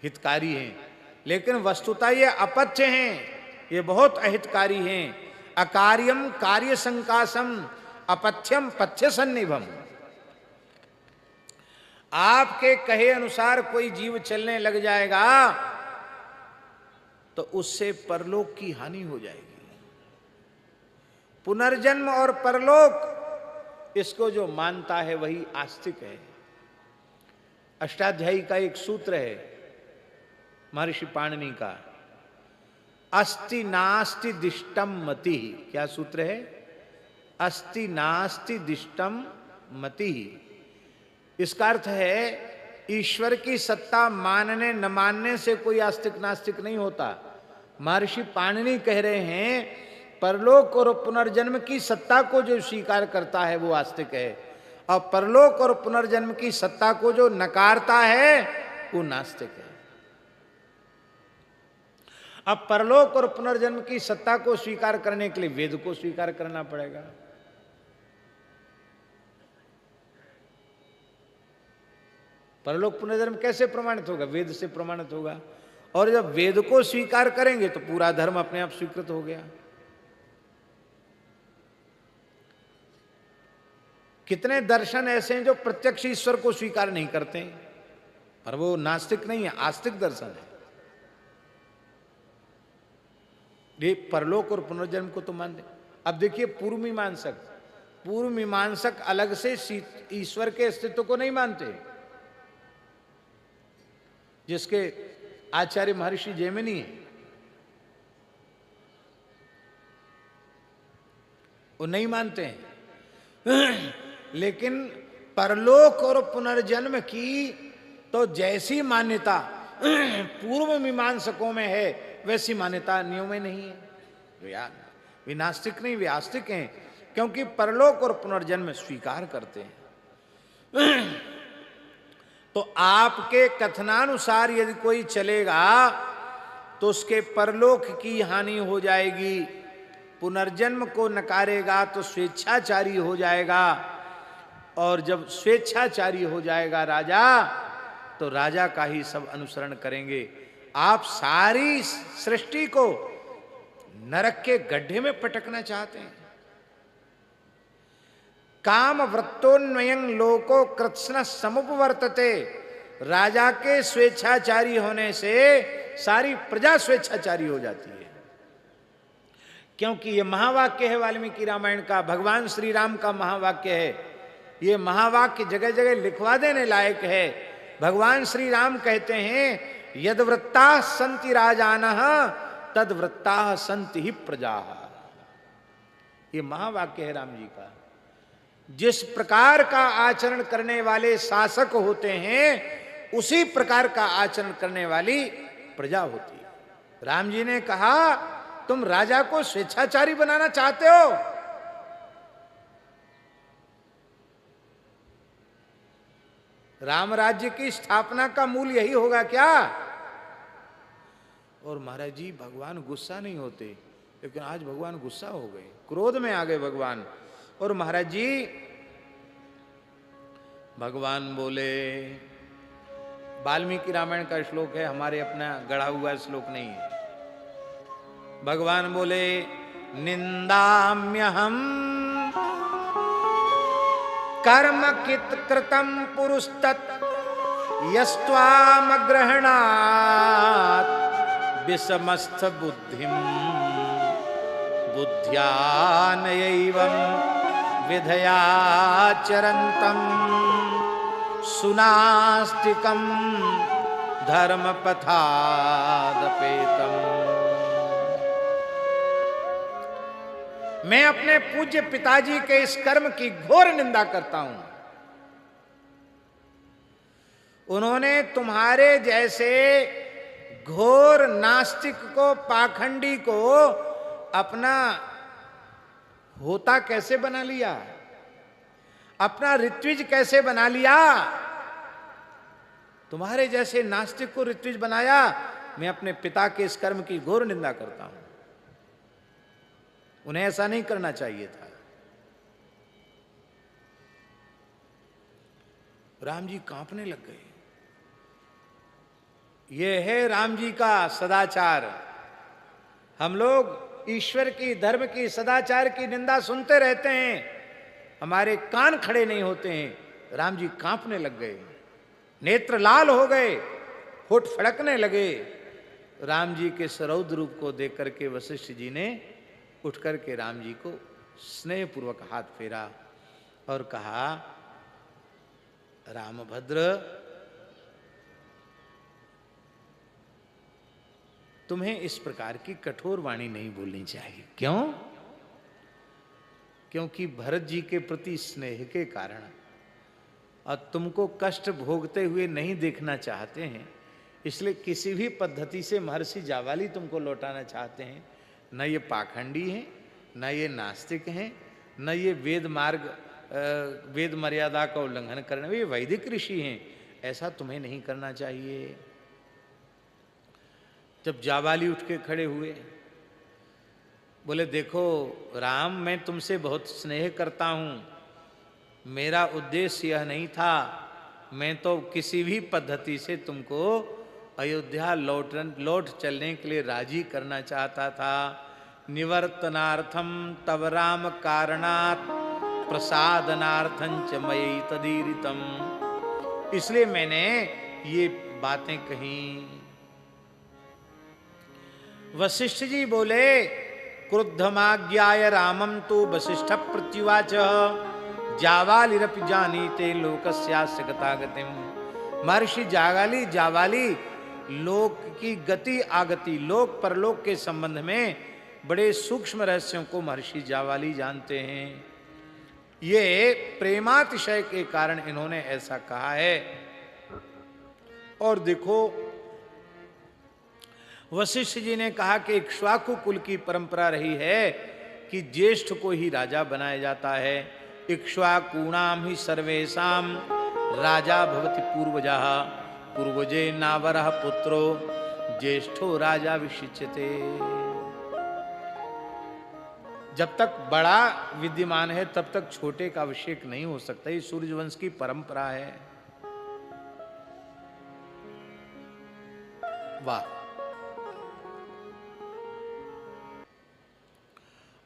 हितकारी हैं, लेकिन वस्तुतः ये अपथ्य हैं, ये बहुत अहितकारी हैं। अकार्यम कार्य संकासम अपथ्यम पथ्य सन्निभम। आपके कहे अनुसार कोई जीव चलने लग जाएगा तो उससे परलोक की हानि हो जाएगी। पुनर्जन्म और परलोक, इसको जो मानता है वही आस्तिक है। अष्टाध्यायी का एक सूत्र है महर्षि पाणिनि का, अस्ति नास्ति दिष्टम मति। क्या सूत्र है? अस्ति नास्ति दिष्टम मति। इसका अर्थ है ईश्वर की सत्ता मानने न मानने से कोई आस्तिक नास्तिक नहीं होता। महर्षि पाणिनि कह रहे हैं परलोक और पुनर्जन्म की सत्ता को जो स्वीकार करता है वो आस्तिक है, और परलोक और पुनर्जन्म की सत्ता को जो नकारता है वो नास्तिक है। अब परलोक और पुनर्जन्म की सत्ता को स्वीकार करने के लिए वेद को स्वीकार करना पड़ेगा। परलोक पुनर्जन्म कैसे प्रमाणित होगा? वेद से प्रमाणित होगा। और जब वेद को स्वीकार करेंगे तो पूरा धर्म अपने आप स्वीकृत हो गया। कितने दर्शन ऐसे हैं जो प्रत्यक्ष ईश्वर को स्वीकार नहीं करते, पर वो नास्तिक नहीं है, आस्तिक दर्शन है। ये परलोक और पुनर्जन्म को तो मानते। अब देखिए पूर्व मीमांसक अलग से ईश्वर के अस्तित्व को नहीं मानते, जिसके आचार्य महर्षि जैमिनी है, वो नहीं मानते हैं। लेकिन परलोक और पुनर्जन्म की तो जैसी मान्यता पूर्व मीमांसकों में है वैसी मान्यता अन्यों में नहीं है। वे नास्तिक नहीं, वे आस्तिक हैं, क्योंकि परलोक और पुनर्जन्म स्वीकार करते हैं। तो आपके कथनानुसार यदि कोई चलेगा तो उसके परलोक की हानि हो जाएगी, पुनर्जन्म को नकारेगा तो स्वेच्छाचारी हो जाएगा, और जब स्वेच्छाचारी हो जाएगा राजा, तो राजा का ही सब अनुसरण करेंगे। आप सारी सृष्टि को नरक के गड्ढे में पटकना चाहते हैं। काम वृत्तोन्वयं लोको कृत्स्न समुपवर्तते। राजा के स्वेच्छाचारी होने से सारी प्रजा स्वेच्छाचारी हो जाती है, क्योंकि ये महावाक्य है वाल्मीकि रामायण का, भगवान श्री राम का महावाक्य है। ये महावाक्य जगह जगह लिखवा देने लायक है। भगवान श्री राम कहते हैं यद्वृत्ताः सन्ति राजानः तद्वृत्ताः सन्ति ही प्रजाः। ये महावाक्य है राम जी का। जिस प्रकार का आचरण करने वाले शासक होते हैं उसी प्रकार का आचरण करने वाली प्रजा होती है। राम जी ने कहा तुम राजा को स्वेच्छाचारी बनाना चाहते हो, राम राज्य की स्थापना का मूल यही होगा क्या? और महाराज जी भगवान गुस्सा नहीं होते, लेकिन आज भगवान गुस्सा हो गए, क्रोध में आ गए भगवान। और महाराज जी भगवान बोले, वाल्मीकि रामायण का श्लोक है, हमारे अपना गढ़ा हुआ श्लोक नहीं है। भगवान बोले निंदाम्यहम कर्म कित कृतम पुरुषतत् यस्त्वामग्रहणात् विषमस्थ बुद्धिम बुद्ध्या नयैवं विधयाचरन्तम् सुनास्तिकं धर्मपथादपेतम्। मैं अपने पूज्य पिताजी के इस कर्म की घोर निंदा करता हूं। उन्होंने तुम्हारे जैसे घोर नास्तिक को, पाखंडी को अपना होता कैसे बना लिया, अपना ऋत्विज कैसे बना लिया। तुम्हारे जैसे नास्तिक को ऋत्विज बनाया। मैं अपने पिता के इस कर्म की घोर निंदा करता हूं। उन्हें ऐसा नहीं करना चाहिए था। राम जी कांपने लग गए। यह है राम जी का सदाचार। हम लोग ईश्वर की, धर्म की, सदाचार की निंदा सुनते रहते हैं, हमारे कान खड़े नहीं होते हैं। राम जी कांपने लग गए, नेत्र लाल हो गए, होठ फड़कने लगे। राम जी के सरौद रूप को देख करके वशिष्ठ जी ने उठ करके राम जी को स्नेहपूर्वक हाथ फेरा और कहा, रामभद्र तुम्हें इस प्रकार की कठोर वाणी नहीं बोलनी चाहिए। क्यों? क्योंकि भरत जी के प्रति स्नेह के कारण और तुमको कष्ट भोगते हुए नहीं देखना चाहते हैं, इसलिए किसी भी पद्धति से महर्षि जावाली तुमको लौटाना चाहते हैं। न ये पाखंडी हैं, न ये नास्तिक हैं, न ये वेद मार्ग वेद मर्यादा का उल्लंघन करने, ये वैदिक ऋषि हैं, ऐसा तुम्हें नहीं करना चाहिए। जब जावाली उठ के खड़े हुए, बोले देखो राम, मैं तुमसे बहुत स्नेह करता हूं, मेरा उद्देश्य यह नहीं था, मैं तो किसी भी पद्धति से तुमको अयोध्या लौट चलने के लिए राजी करना चाहता था। निवर्तनार्थम तव राम कारणात् प्रसादनार्थं च मयि तदीरितम, इसलिए मैंने ये बातें कही। वशिष्ठ जी बोले क्रुद्धमाज्ञाय रामम तो वशिष्ठ प्रत्युवाच जावालिरपि जानीते लोकस्यास्य गतागतिम। महर्षि जावाली लोक की गति आगति, लोक परलोक के संबंध में बड़े सूक्ष्म रहस्यों को महर्षि जावाली जानते हैं। ये प्रेमातिशय के कारण इन्होंने ऐसा कहा है। और देखो वशिष्ठ जी ने कहा कि इक्ष्वाकु कुल की परंपरा रही है कि ज्येष्ठ को ही राजा बनाया जाता है। इक्ष्वाकूणाम ही सर्वेशाम राजा भवति पूर्वजः, पूर्वजे नावरः पुत्रो ज्येष्ठो राजा विशिच्यते। जब तक बड़ा विद्यमान है तब तक छोटे का अभिषेक नहीं हो सकता, ये सूर्यवंश की परंपरा है। वाह।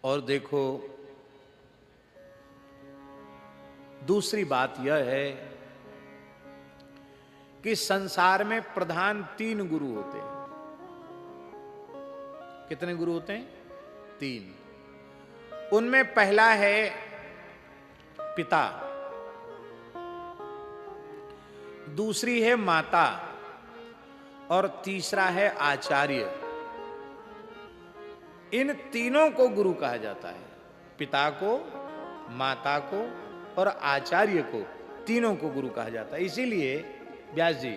और देखो दूसरी बात यह है कि संसार में प्रधान 3 गुरु होते हैं। कितने गुरु होते हैं? 3। उनमें पहला है पिता, दूसरी है माता और तीसरा है आचार्य। इन तीनों को गुरु कहा जाता है। पिता को, माता को और आचार्य को, तीनों को गुरु कहा जाता है। इसीलिए व्यास जी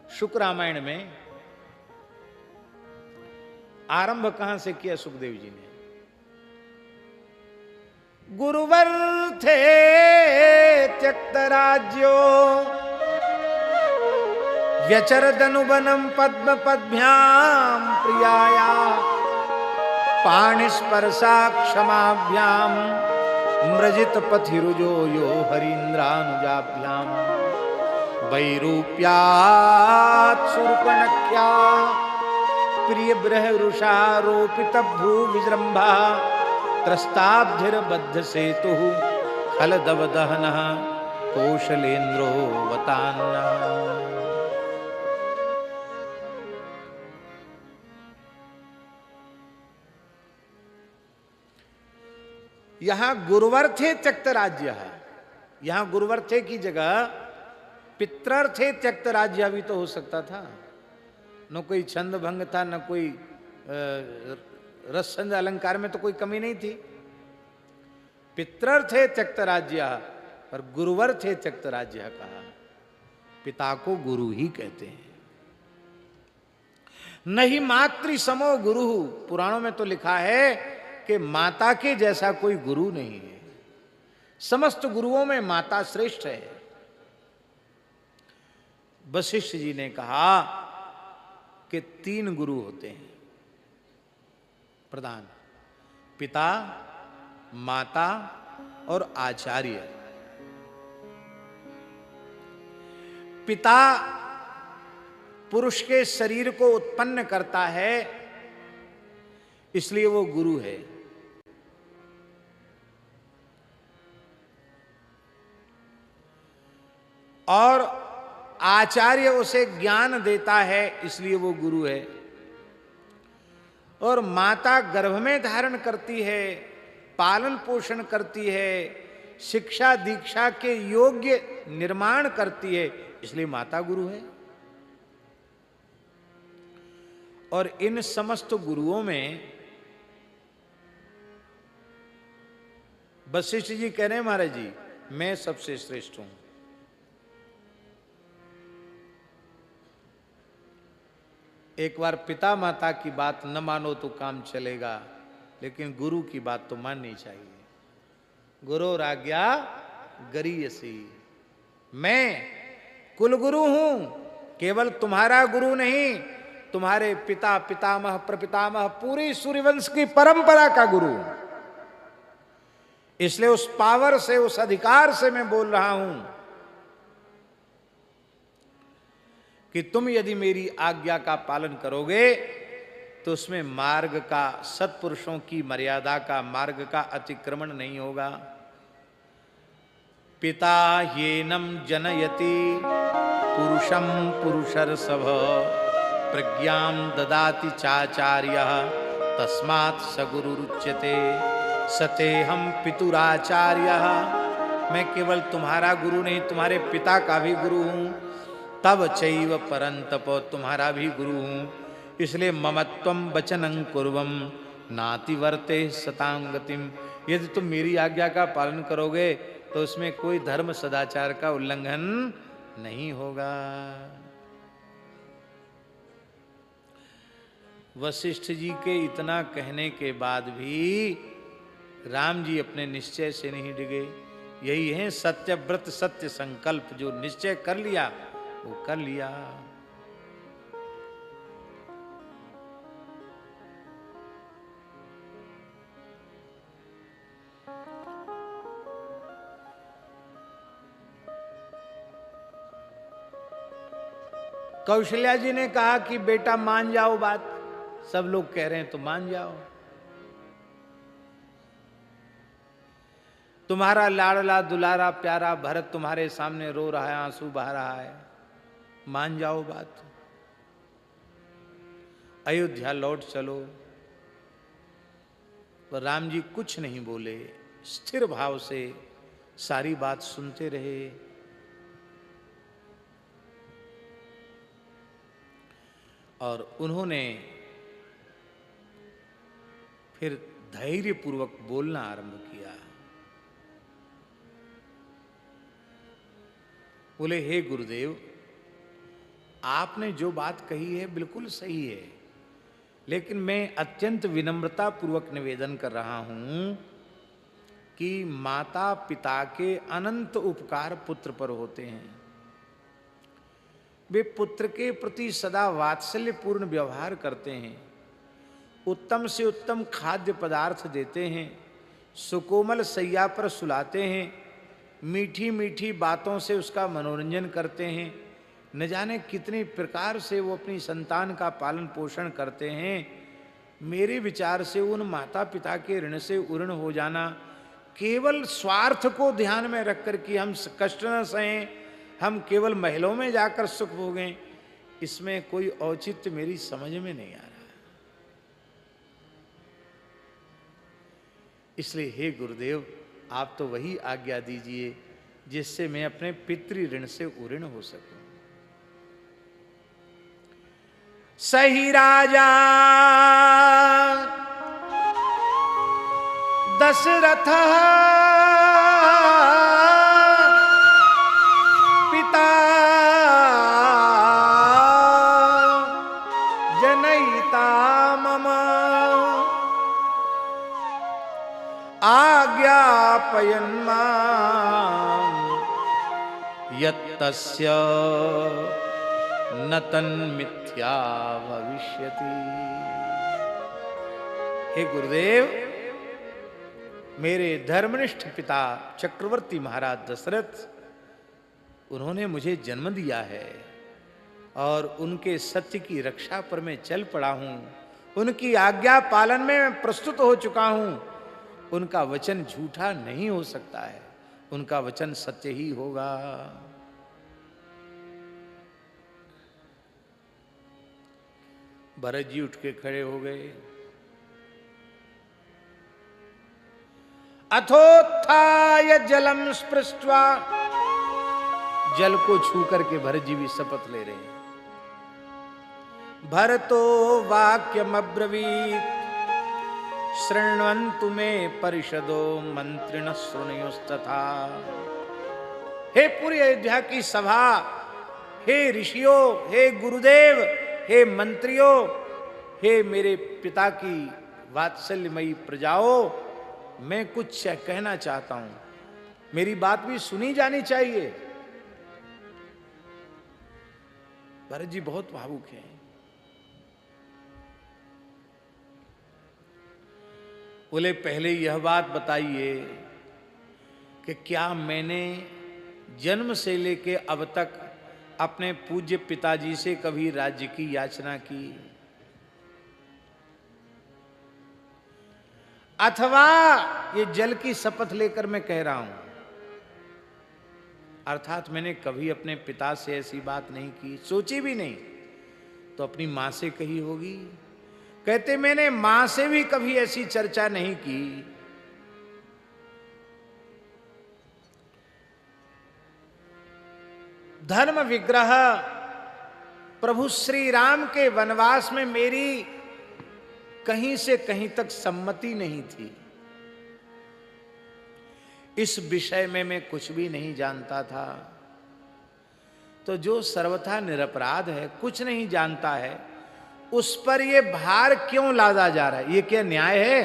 शुक्र रामायण में आरंभ कहां से किया सुखदेव जी ने? गुरुवर थे त्यक्त राज्यो व्यचरदनुबनम पद्म पद्भ्याम प्रियाया पाणिस्पर्शा क्षमाभ्याम मृजित पथिरुजो यो हरीन्द्रानुजाभ्याम वैरूप्यात् शूर्पणख्या प्रिय बृहरुषारोपित भ्रू विजृंभा त्रस्ताब्धिर्बद्ध सेतु खलदव दहनः कौशलेन्द्रो वतान्ना। यहां गुरुवर्थे त्यक्त राज्य है। यहां गुरुवर्थे की जगह पितृर्थे त्यक्त राज्य भी तो हो सकता था। न कोई छंद भंग था, न कोई रस छंद अलंकार में तो कोई कमी नहीं थी। पितृर्थे त्यक्त राज्य और गुरुवर्थे त्यक्त राज्य कहा। पिता को गुरु ही कहते हैं। नहीं मातृ समो गुरु, पुराणों में तो लिखा है कि माता के जैसा कोई गुरु नहीं है। समस्त गुरुओं में माता श्रेष्ठ है। वशिष्ठ जी ने कहा कि 3 गुरु होते हैं प्रधान, पिता, माता और आचार्य। पिता पुरुष के शरीर को उत्पन्न करता है, इसलिए वो गुरु है। और आचार्य उसे ज्ञान देता है, इसलिए वो गुरु है। और माता गर्भ में धारण करती है, पालन पोषण करती है, शिक्षा दीक्षा के योग्य निर्माण करती है, इसलिए माता गुरु है। और इन समस्त गुरुओं में वशिष्ठ जी कह रहे हैं महाराज जी मैं सबसे श्रेष्ठ हूं। एक बार पिता माता की बात न मानो तो काम चलेगा, लेकिन गुरु की बात तो माननी चाहिए। गुरु आज्ञा गरीयसी, मैं कुलगुरु हूं, केवल तुम्हारा गुरु नहीं, तुम्हारे पिता पितामह प्रपितामह पूरी सूर्यवंश की परंपरा का गुरु। इसलिए उस पावर से, उस अधिकार से मैं बोल रहा हूं कि तुम यदि मेरी आज्ञा का पालन करोगे तो उसमें मार्ग का, सत्पुरुषों की मर्यादा का, मार्ग का अतिक्रमण नहीं होगा। पिता येनम जनयति पुरुषम पुरुषर्षभ प्रज्ञां ददाति चाचार्यः तस्मात् स गुरुरुच्यते सतेहम पितुराचार्यः। मैं केवल तुम्हारा गुरु नहीं, तुम्हारे पिता का भी गुरु हूं। तब चैव परंतप, तुम्हारा भी गुरु हूं। इसलिए ममत्वम वचनं कुर्वम नाति वर्ते सतांगतिम। यदि तुम मेरी आज्ञा का पालन करोगे तो उसमें कोई धर्म सदाचार का उल्लंघन नहीं होगा। वशिष्ठ जी के इतना कहने के बाद भी राम जी अपने निश्चय से नहीं डिगे। यही है सत्य व्रत, सत्य संकल्प। जो निश्चय कर लिया वो कर लिया। कौशल्या जी ने कहा कि बेटा मान जाओ बात, सब लोग कह रहे हैं तो मान जाओ। तुम्हारा लाडला दुलारा प्यारा भरत तुम्हारे सामने रो रहा है, आंसू बहा रहा है, मान जाओ बात, अयोध्या लौट चलो। पर राम जी कुछ नहीं बोले, स्थिर भाव से सारी बात सुनते रहे। और उन्होंने फिर धैर्यपूर्वक बोलना आरंभ किया। बोले, हे गुरुदेव, आपने जो बात कही है बिल्कुल सही है, लेकिन मैं अत्यंत विनम्रता पूर्वक निवेदन कर रहा हूं कि माता पिता के अनंत उपकार पुत्र पर होते हैं। वे पुत्र के प्रति सदा वात्सल्यपूर्ण व्यवहार करते हैं, उत्तम से उत्तम खाद्य पदार्थ देते हैं, सुकोमल सैया पर सुलाते हैं, मीठी मीठी बातों से उसका मनोरंजन करते हैं। न जाने कितने प्रकार से वो अपनी संतान का पालन पोषण करते हैं। मेरे विचार से उन माता पिता के ऋण से उऋण हो जाना, केवल स्वार्थ को ध्यान में रख कर कि हम कष्ट न सहें, हम केवल महलों में जाकर सुख भोगें, इसमें कोई औचित्य मेरी समझ में नहीं आ रहा। इसलिए हे गुरुदेव, आप तो वही आज्ञा दीजिए जिससे मैं अपने पितृ ऋण से उऋण हो सकूं। सही राजा दशरथ पिता जनयिता मम आज्ञापयन् मां यत्तस्य न तन्मिथ्या भविष्यति। हे गुरुदेव, मेरे धर्मनिष्ठ पिता चक्रवर्ती महाराज दशरथ, उन्होंने मुझे जन्म दिया है और उनके सत्य की रक्षा पर मैं चल पड़ा हूं। उनकी आज्ञा पालन में मैं प्रस्तुत हो चुका हूं। उनका वचन झूठा नहीं हो सकता है, उनका वचन सत्य ही होगा। भरत जी उठ के खड़े हो गए। अथोत्थाय जलम स्पृष्ट्वा, जल को छू करके भरत जी भी शपथ ले रहे हैं। भरतो वाक्यम अब्रवीत शृण्वन्तु मे परिषदो मंत्रिण शृणुस्तथा। हे पूरी अयोध्या की सभा, हे ऋषियों, हे गुरुदेव, हे मंत्रियों, हे मेरे पिता की वात्सल्यमयी प्रजाओं, मैं कुछ कहना चाहता हूं, मेरी बात भी सुनी जानी चाहिए। भरत जी बहुत भावुक हैं। बोले पहले यह बात बताइए कि क्या मैंने जन्म से लेके अब तक अपने पूज्य पिताजी से कभी राज्य की याचना की, अथवा ये जल की शपथ लेकर मैं कह रहा हूं, अर्थात मैंने कभी अपने पिता से ऐसी बात नहीं की, सोची भी नहीं, तो अपनी मां से कही होगी। कहते मैंने मां से भी कभी ऐसी चर्चा नहीं की। धर्म विग्रह प्रभु श्री राम के वनवास में मेरी कहीं से कहीं तक सम्मति नहीं थी। इस विषय में मैं कुछ भी नहीं जानता था। तो जो सर्वथा निरपराध है, कुछ नहीं जानता है, उस पर यह भार क्यों लादा जा रहा है? ये क्या न्याय है?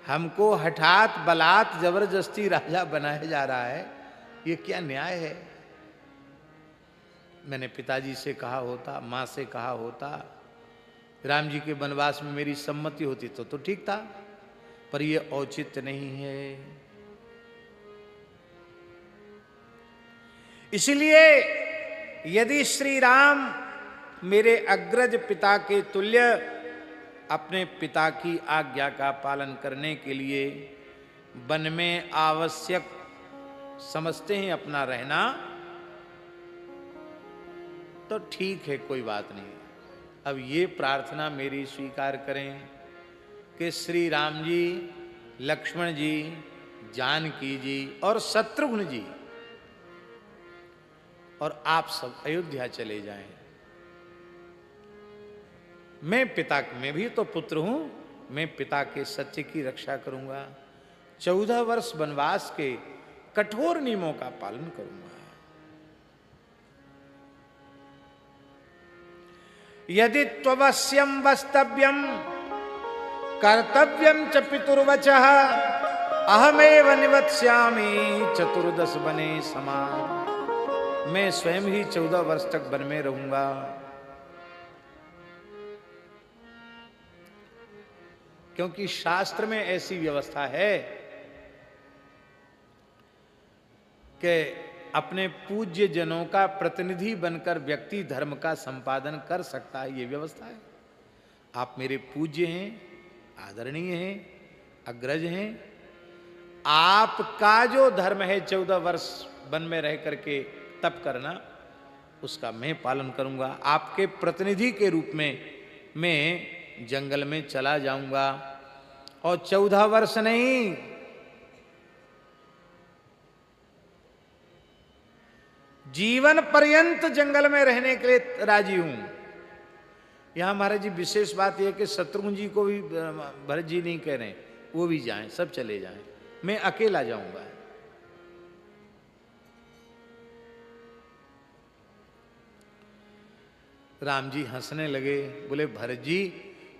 हमको हठात बलात् जबरदस्ती राजा बनाया जा रहा है, ये क्या न्याय है? मैंने पिताजी से कहा होता, मां से कहा होता, राम जी के वनवास में मेरी सम्मति होती तो ठीक था, पर यह औचित्य नहीं है। इसलिए यदि श्री राम मेरे अग्रज पिता के तुल्य अपने पिता की आज्ञा का पालन करने के लिए वन में आवश्यक समझते हैं अपना रहना, तो ठीक है, कोई बात नहीं। अब ये प्रार्थना मेरी स्वीकार करें कि श्री राम जी, लक्ष्मण जी, जानकी जी और शत्रुघ्न जी और आप सब अयोध्या चले जाएं। मैं भी तो पुत्र हूं, मैं पिता के सत्य की रक्षा करूंगा, 14 वर्ष वनवास के कठोर नियमों का पालन करूंगा। यदि त्ववश्यम वस्तव्यम कर्तव्यम च पितुर्वचः अहमेव निवत्स्यामि चतुर्दश वने समान। मैं स्वयं ही 14 वर्ष तक वन में रहूंगा। क्योंकि शास्त्र में ऐसी व्यवस्था है कि अपने पूज्य जनों का प्रतिनिधि बनकर व्यक्ति धर्म का संपादन कर सकता है, ये व्यवस्था है। आप मेरे पूज्य हैं, आदरणीय हैं, अग्रज हैं। आपका जो धर्म है 14 वर्ष वन में रह करके तप करना, उसका मैं पालन करूंगा। आपके प्रतिनिधि के रूप में मैं जंगल में चला जाऊंगा और 14 वर्ष नहीं, जीवन पर्यंत जंगल में रहने के लिए राजी हूं। यहां महाराज जी विशेष बात यह कि शत्रुघ्न जी को भी भरत जी नहीं कह रहे, वो भी जाएं, सब चले जाएं, मैं अकेला जाऊंगा। राम जी हंसने लगे, बोले भरत जी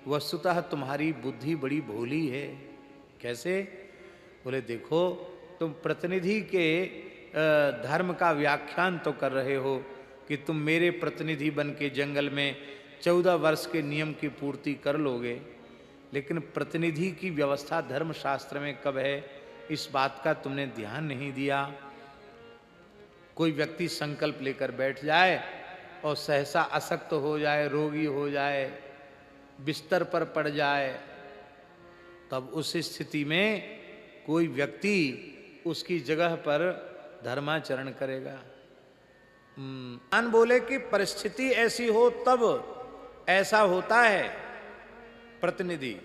वस्तुतः तुम्हारी बुद्धि बड़ी भोली है। कैसे? बोले देखो, तुम प्रतिनिधि के धर्म का व्याख्यान तो कर रहे हो कि तुम मेरे प्रतिनिधि बन के जंगल में 14 वर्ष के नियम की पूर्ति कर लोगे, लेकिन प्रतिनिधि की व्यवस्था धर्मशास्त्र में कब है, इस बात का तुमने ध्यान नहीं दिया। कोई व्यक्ति संकल्प लेकर बैठ जाए और सहसा अशक्त हो जाए, रोगी हो जाए, बिस्तर पर पड़ जाए, तब उस स्थिति में कोई व्यक्ति उसकी जगह पर धर्माचरण करेगा। भगवान बोले कि परिस्थिति ऐसी हो तब ऐसा होता है प्रतिनिधि,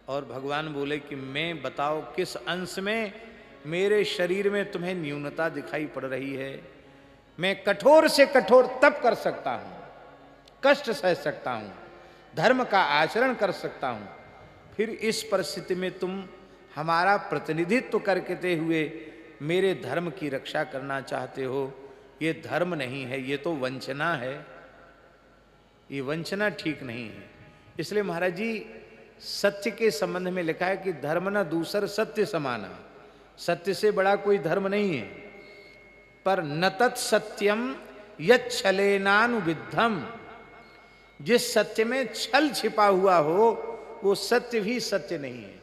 और भगवान बोले कि मैं बताओ किस अंश में मेरे शरीर में तुम्हें न्यूनता दिखाई पड़ रही है। मैं कठोर से कठोर तप कर सकता हूं, कष्ट सह सकता हूं, धर्म का आचरण कर सकता हूं, फिर इस परिस्थिति में तुम हमारा प्रतिनिधित्व करते हुए मेरे धर्म की रक्षा करना चाहते हो। ये धर्म नहीं है, ये तो वंचना है। ये वंचना ठीक नहीं है। इसलिए महाराज जी सत्य के संबंध में लिखा है कि धर्म न दूसर सत्य समाना, सत्य से बड़ा कोई धर्म नहीं है। पर न तत्सत्यम यच्छलेनानुविद्धम, जिस सत्य में छल छिपा हुआ हो वो सत्य भी सत्य नहीं है।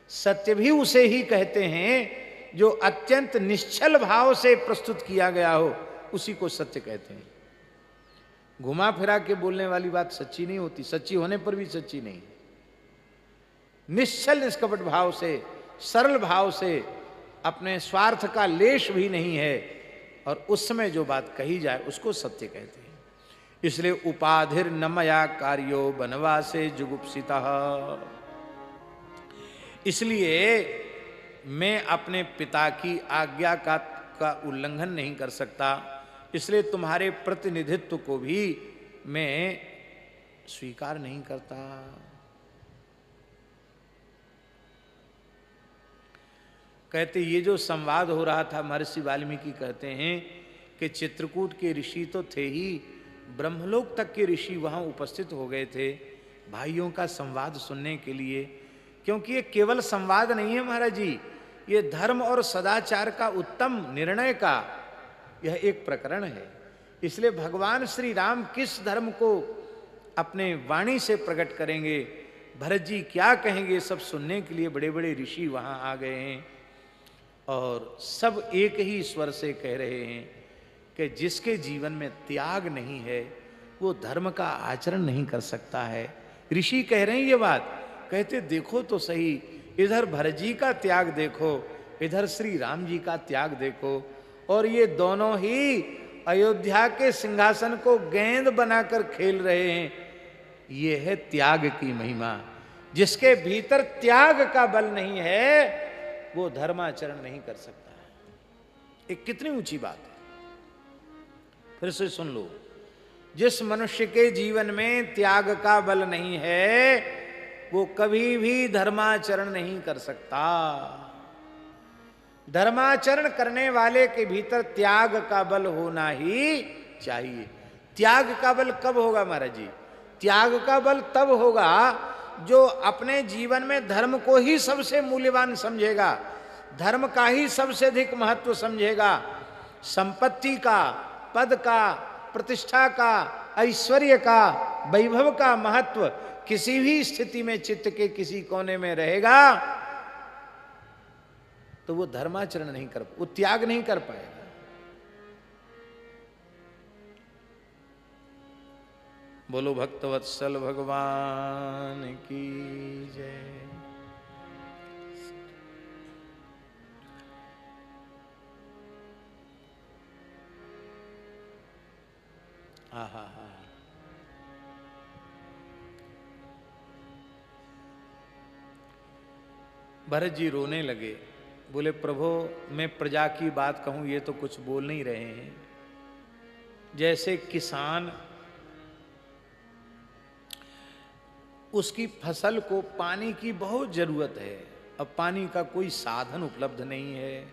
सत्य भी उसे ही कहते हैं जो अत्यंत निश्चल भाव से प्रस्तुत किया गया हो, उसी को सत्य कहते हैं। घुमा फिरा के बोलने वाली बात सच्ची नहीं होती, सच्ची होने पर भी सच्ची नहीं। निश्चल निष्कपट भाव से, सरल भाव से, अपने स्वार्थ का लेश भी नहीं है, और उस समय जो बात कही जाए उसको सत्य कहते हैं। इसलिए उपाधिर न मया कार्यो बनवासे जुगुप्सिता, इसलिए मैं अपने पिता की आज्ञा का उल्लंघन नहीं कर सकता, इसलिए तुम्हारे प्रतिनिधित्व को भी मैं स्वीकार नहीं करता। कहते ये जो संवाद हो रहा था, महर्षि वाल्मीकि कहते हैं कि चित्रकूट के ऋषि तो थे ही, ब्रह्मलोक तक के ऋषि वहां उपस्थित हो गए थे भाइयों का संवाद सुनने के लिए। क्योंकि ये केवल संवाद नहीं है महाराज जी, ये धर्म और सदाचार का उत्तम निर्णय का यह एक प्रकरण है। इसलिए भगवान श्री राम किस धर्म को अपने वाणी से प्रकट करेंगे, भरत जी क्या कहेंगे, सब सुनने के लिए बड़े बड़े ऋषि वहां आ गए हैं। और सब एक ही स्वर से कह रहे हैं कि जिसके जीवन में त्याग नहीं है वो धर्म का आचरण नहीं कर सकता है। ऋषि कह रहे हैं ये बात, कहते देखो तो सही, इधर भरत जी का त्याग देखो, इधर श्री राम जी का त्याग देखो, और ये दोनों ही अयोध्या के सिंहासन को गेंद बनाकर खेल रहे हैं। ये है त्याग की महिमा। जिसके भीतर त्याग का बल नहीं है वो धर्माचरण नहीं कर सकता है। एक कितनी ऊंची बात है, फिर से सुन लो। जिस मनुष्य के जीवन में त्याग का बल नहीं है वो कभी भी धर्माचरण नहीं कर सकता। धर्माचरण करने वाले के भीतर त्याग का बल होना ही चाहिए। त्याग का बल कब होगा महाराज जी? त्याग का बल तब होगा जो अपने जीवन में धर्म को ही सबसे मूल्यवान समझेगा, धर्म का ही सबसे अधिक महत्व समझेगा। संपत्ति का, पद का, प्रतिष्ठा का, ऐश्वर्य का, वैभव का महत्व किसी भी स्थिति में चित्त के किसी कोने में रहेगा तो वो धर्माचरण नहीं कर, वो त्याग नहीं कर पाएगा। बोलो भक्तवत्सल भगवान की जय। हा हा हा। भरत जी रोने लगे, बोले प्रभु मैं प्रजा की बात कहूं ये तो कुछ बोल नहीं रहे हैं। जैसे किसान उसकी फसल को पानी की बहुत जरूरत है, अब पानी का कोई साधन उपलब्ध नहीं है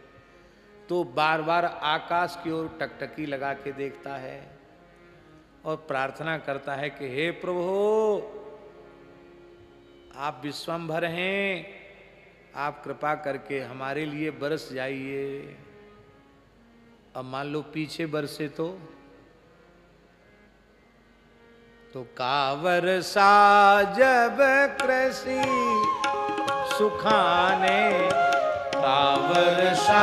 तो बार बार आकाश की ओर टकटकी लगा के देखता है और प्रार्थना करता है कि हे प्रभु आप विश्वंभर हैं, आप कृपा करके हमारे लिए बरस जाइए। अब मान लो पीछे बरसे तो कावर सा जब कृषि सुखाने, कावर सा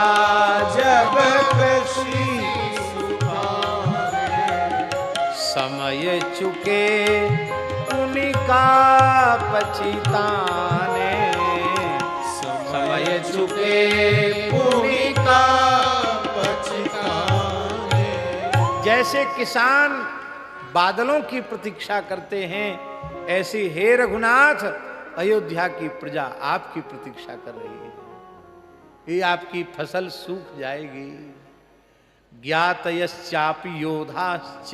जब कृषि सुखाने, समय चुके उनका पछिताने, समय चुके उनका पछिताने। जैसे किसान बादलों की प्रतीक्षा करते हैं ऐसी हे रघुनाथ अयोध्या की प्रजा आपकी प्रतीक्षा कर रही है। ये आपकी फसल सूख जाएगी। ज्ञातयश्चापि योधाश्च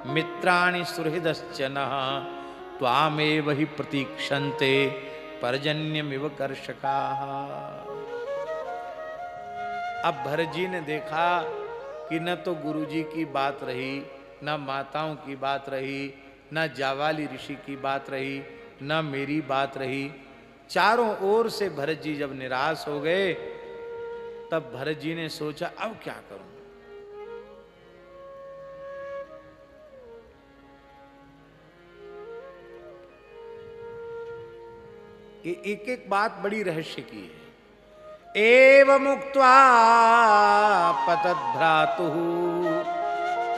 मित्राणि सुहृदश्च नः त्वामेव हि प्रतीक्षन्ते पर्जन्यमिव कर्षकाः। अब भरत जी ने देखा कि न तो गुरु जी की बात रही, न माताओं की बात रही, न जावाली ऋषि की बात रही, न मेरी बात रही। चारों ओर से भरत जी जब निराश हो गए, तब भरत जी ने सोचा अब क्या करूं। ये एक एक बात बड़ी रहस्य की है। एव मुक्त्वा पतद्भ्रातुः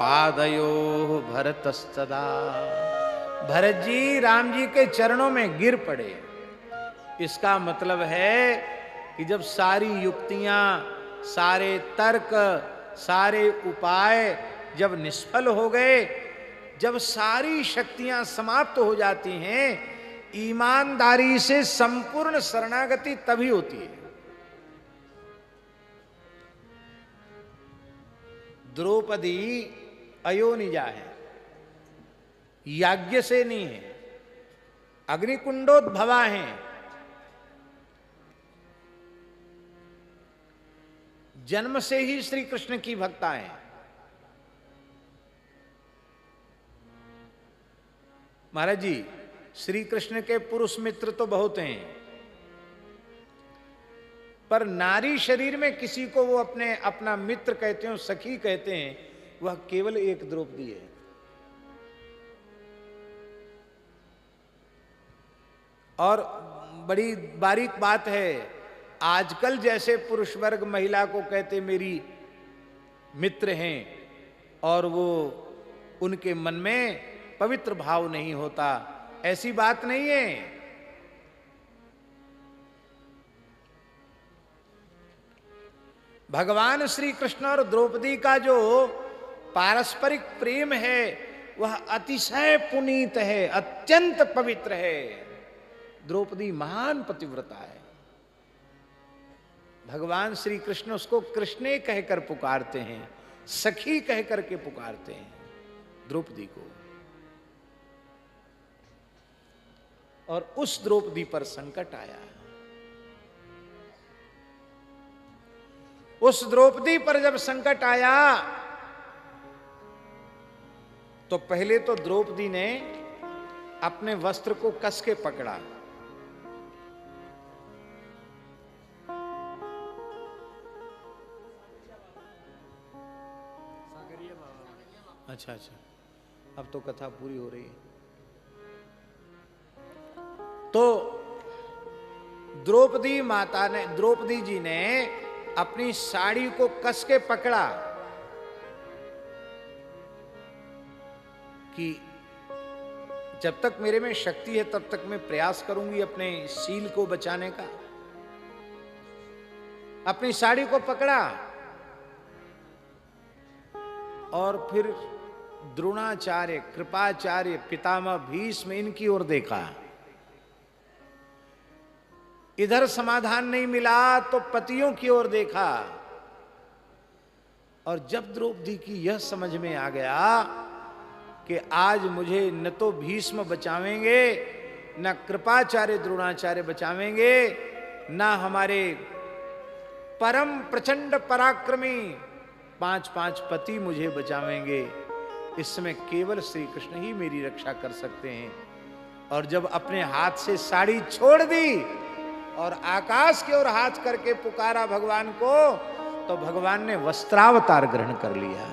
पादयो भरतस्तदा। भरत जी राम जी के चरणों में गिर पड़े। इसका मतलब है कि जब सारी युक्तियां, सारे तर्क, सारे उपाय जब निष्फल हो गए, जब सारी शक्तियां समाप्त हो जाती हैं, ईमानदारी से संपूर्ण शरणागति तभी होती है। द्रौपदी अयोनिजा है, याज्ञ से नहीं है, अग्निकुंडोद्भवा है। जन्म से ही श्री कृष्ण की भक्ता है। महाराज जी, श्री कृष्ण के पुरुष मित्र तो बहुत हैं, पर नारी शरीर में किसी को वो अपना मित्र कहते हैं, सखी कहते हैं, वह केवल एक द्रौपदी है। और बड़ी बारीक बात है, आजकल जैसे पुरुष वर्ग महिला को कहते मेरी मित्र हैं, और वो उनके मन में पवित्र भाव नहीं होता, ऐसी बात नहीं है। भगवान श्री कृष्ण और द्रौपदी का जो पारस्परिक प्रेम है वह अतिशय पुनीत है, अत्यंत पवित्र है। द्रौपदी महान पतिव्रता है। भगवान श्री कृष्ण उसको कृष्णे कहकर पुकारते हैं, सखी कहकर के पुकारते हैं द्रौपदी को। और उस द्रौपदी पर संकट आया। उस द्रौपदी पर जब संकट आया तो पहले तो द्रौपदी ने अपने वस्त्र को कस के पकड़ा। अच्छा अच्छा, अब तो कथा पूरी हो रही है। तो द्रौपदी जी ने अपनी साड़ी को कस के पकड़ा कि जब तक मेरे में शक्ति है तब तक मैं प्रयास करूंगी अपने शील को बचाने का। अपनी साड़ी को पकड़ा और फिर द्रोणाचार्य, कृपाचार्य, पितामह भीष्म, इनकी ओर देखा। इधर समाधान नहीं मिला तो पतियों की ओर देखा। और जब द्रौपदी की यह समझ में आ गया कि आज मुझे न तो भीष्म बचावेंगे, न कृपाचार्य द्रोणाचार्य बचावेंगे, न हमारे परम प्रचंड पराक्रमी 5 पति मुझे बचावेंगे, इस समय केवल श्री कृष्ण ही मेरी रक्षा कर सकते हैं। और जब अपने हाथ से साड़ी छोड़ दी और आकाश की ओर हाथ करके पुकारा भगवान को, तो भगवान ने वस्त्रावतार ग्रहण कर लिया।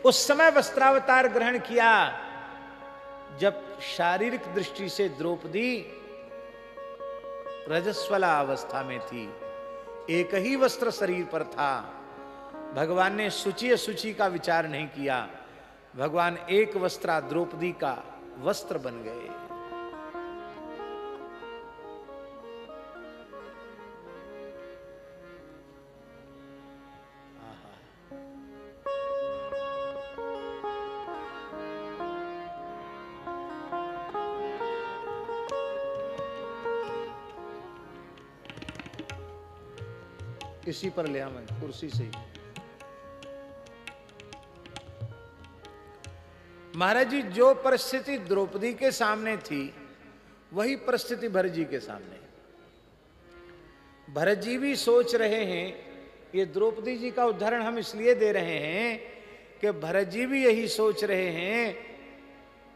उस समय वस्त्रावतार ग्रहण किया जब शारीरिक दृष्टि से द्रौपदी रजस्वला अवस्था में थी, एक ही वस्त्र शरीर पर था। भगवान ने शुचि अशुचि का विचार नहीं किया। भगवान एक वस्त्रा द्रौपदी का वस्त्र बन गए। इसी पर ले मैं कुर्सी से ही। महाराज जी, जो परिस्थिति द्रौपदी के सामने थी वही परिस्थिति भरत जी के सामने। भरत जी भी सोच रहे हैं, ये द्रौपदी जी का उदाहरण हम इसलिए दे रहे हैं कि भरत जी भी यही सोच रहे हैं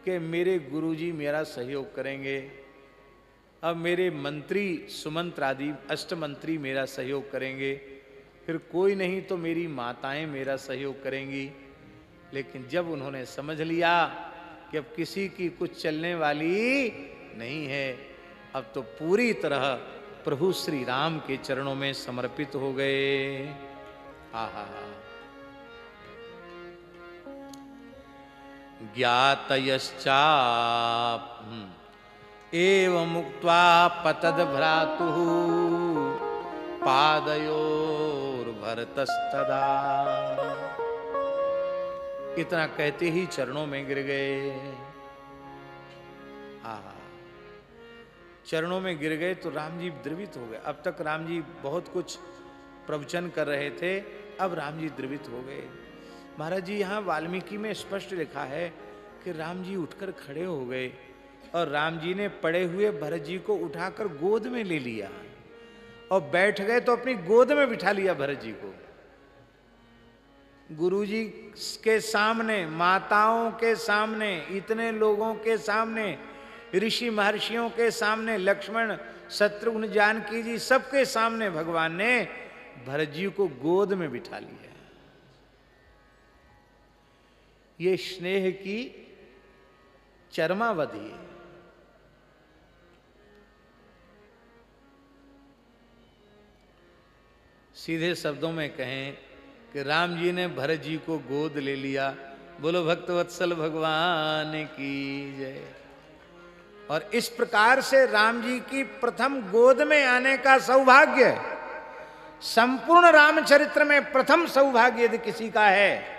कि मेरे गुरुजी मेरा सहयोग करेंगे, अब मेरे मंत्री सुमंत्र आदि अष्टमंत्री मेरा सहयोग करेंगे, फिर कोई नहीं तो मेरी माताएं मेरा सहयोग करेंगी। लेकिन जब उन्होंने समझ लिया कि अब किसी की कुछ चलने वाली नहीं है, अब तो पूरी तरह प्रभु श्री राम के चरणों में समर्पित हो गए। आहा, ज्ञातयश्चा एवं मुक्त्वा पतद भ्रातुः पादयोर भरतस्तदा। इतना कहते ही चरणों में गिर गए। आहा, चरणों में गिर गए तो राम जी द्रवित हो गए। अब तक राम जी बहुत कुछ प्रवचन कर रहे थे, अब राम जी द्रवित हो गए। महाराज जी यहाँ वाल्मीकि में स्पष्ट लिखा है कि राम जी उठकर खड़े हो गए और राम जी ने पड़े हुए भरत जी को उठाकर गोद में ले लिया और बैठ गए तो अपनी गोद में बिठा लिया भरत जी को। गुरु जी के सामने, माताओं के सामने, इतने लोगों के सामने, ऋषि महर्षियों के सामने, लक्ष्मण शत्रुघ्न जानकी जी सबके सामने भगवान ने भरत जी को गोद में बिठा लिया। ये स्नेह की चरमावधि है। सीधे शब्दों में कहें कि राम जी ने भरत जी को गोद ले लिया। बोलो भक्तवत्सल भगवान की जय। और इस प्रकार से राम जी की प्रथम गोद में आने का सौभाग्य, संपूर्ण रामचरित्र में प्रथम सौभाग्य यदि किसी का है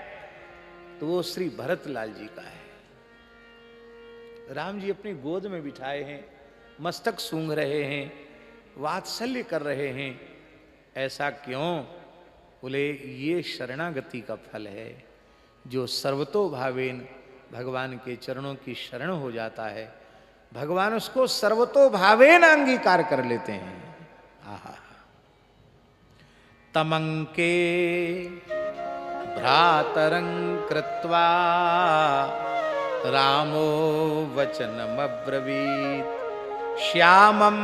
तो वो श्री भरत लाल जी का है। राम जी अपनी गोद में बिठाए हैं, मस्तक सूंघ रहे हैं, वात्सल्य कर रहे हैं। ऐसा क्यों? बोले ये शरणागति का फल है। जो सर्वतो भावेन भगवान के चरणों की शरण हो जाता है, भगवान उसको सर्वतो भावेन अंगीकार कर लेते हैं। आहा, तमंके भ्रातरं कृत्वा रामो वचनमब्रवीत् श्यामं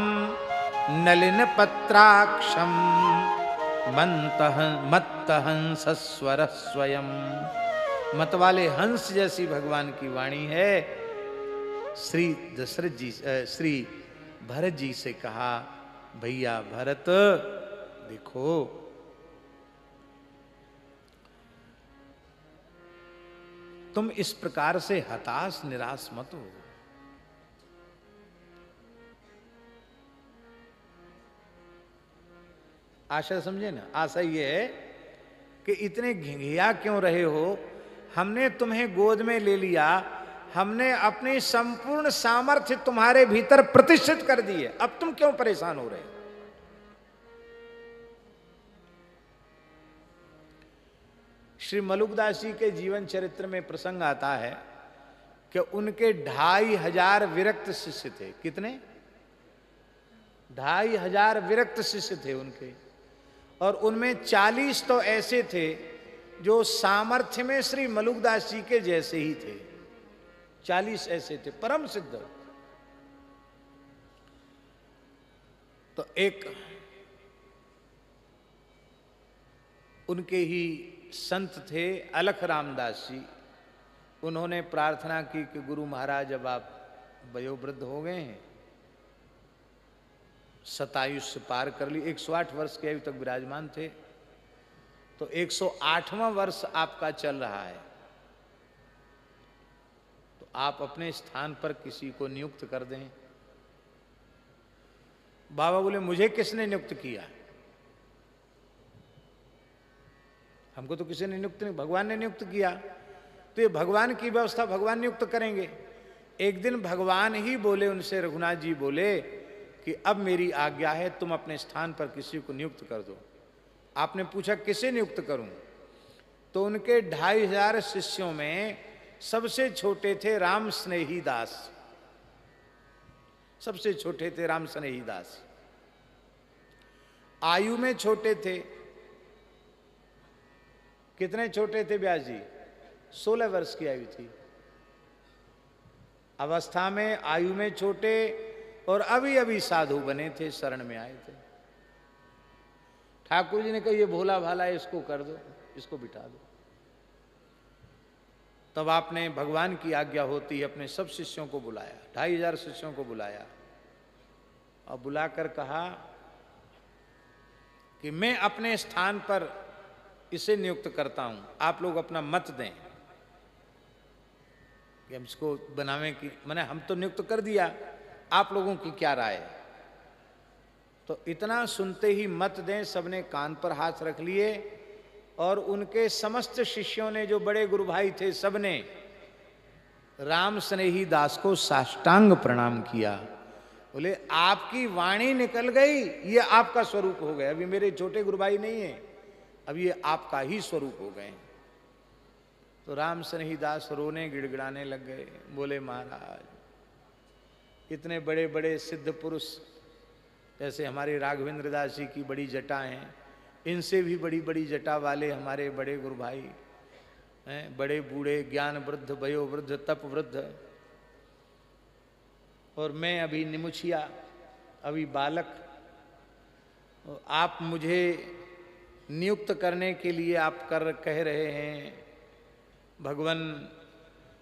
नलिनपत्राक्षं मत्तहंस स्वर स्वयं। मत वाले हंस जैसी भगवान की वाणी है। श्री दशरथ जी, श्री भरत जी से कहा, भैया भरत देखो, तुम इस प्रकार से हताश निराश मत हो। आशा समझे ना, आशा ये है कि इतने घिघिया क्यों रहे हो? हमने तुम्हें गोद में ले लिया, हमने अपनी संपूर्ण सामर्थ्य तुम्हारे भीतर प्रतिष्ठित कर दी है, अब तुम क्यों परेशान हो रहे हो? श्री मलुकदास जी के जीवन चरित्र में प्रसंग आता है कि उनके 2500 विरक्त शिष्य थे। कितने? 2500 विरक्त शिष्य थे उनके, और उनमें 40 तो ऐसे थे जो सामर्थ्य में श्री मलुकदास जी के जैसे ही थे। 40 ऐसे थे परम सिद्ध। तो एक उनके ही संत थे अलख रामदास जी। उन्होंने प्रार्थना की कि गुरु महाराज अब आप वयोवृद्ध हो गए हैं, 27 पार कर ली, 108 वर्ष के आयु तक विराजमान थे, तो 108वां वर्ष आपका चल रहा है, तो आप अपने स्थान पर किसी को नियुक्त कर दें। बाबा बोले मुझे किसने नियुक्त किया? हमको तो किसी ने नियुक्त नहीं, भगवान ने नियुक्त किया। तो ये भगवान की व्यवस्था, भगवान नियुक्त करेंगे। एक दिन भगवान ही बोले उनसे, रघुनाथ जी बोले कि अब मेरी आज्ञा है, तुम अपने स्थान पर किसी को नियुक्त कर दो। आपने पूछा किसे नियुक्त करूं? तो उनके 2500 शिष्यों में सबसे छोटे थे राम स्नेही दास। सबसे छोटे थे राम स्नेही दास। आयु में छोटे थे। कितने छोटे थे व्यास जी? 16 वर्ष की आयु थी। अवस्था में, आयु में छोटे, और अभी अभी साधु बने थे, शरण में आए थे। ठाकुर जी ने कहा ये भोला भाला है, इसको कर दो, इसको बिठा दो। तब आपने, भगवान की आज्ञा होती है, अपने सब शिष्यों को बुलाया, 2500 शिष्यों को बुलाया, और बुलाकर कहा कि मैं अपने स्थान पर इसे नियुक्त करता हूं, आप लोग अपना मत दें कि हम इसको बनावे की, मैंने हम तो नियुक्त कर दिया, आप लोगों की क्या राय है। तो इतना सुनते ही मत दें, सबने कान पर हाथ रख लिए, और उनके समस्त शिष्यों ने, जो बड़े गुरु भाई थे, सबने राम स्नेही दास को साष्टांग प्रणाम किया। बोले आपकी वाणी निकल गई, ये आपका स्वरूप हो गया, अभी मेरे छोटे गुरु भाई नहीं है, अब ये आपका ही स्वरूप हो गए। तो राम स्नेही दास रोने गिड़गिड़ाने लग गए, बोले महाराज इतने बड़े बड़े सिद्ध पुरुष, जैसे हमारे राघवेंद्र दास जी की बड़ी जटा हैं, इनसे भी बड़ी बड़ी जटा वाले हमारे बड़े गुरु भाई हैं, बड़े बूढ़े, ज्ञान वृद्ध, भयो वृद्ध, तप वृद्ध, और मैं अभी निमुछिया, अभी बालक, आप मुझे नियुक्त करने के लिए आप कह रहे हैं। भगवान,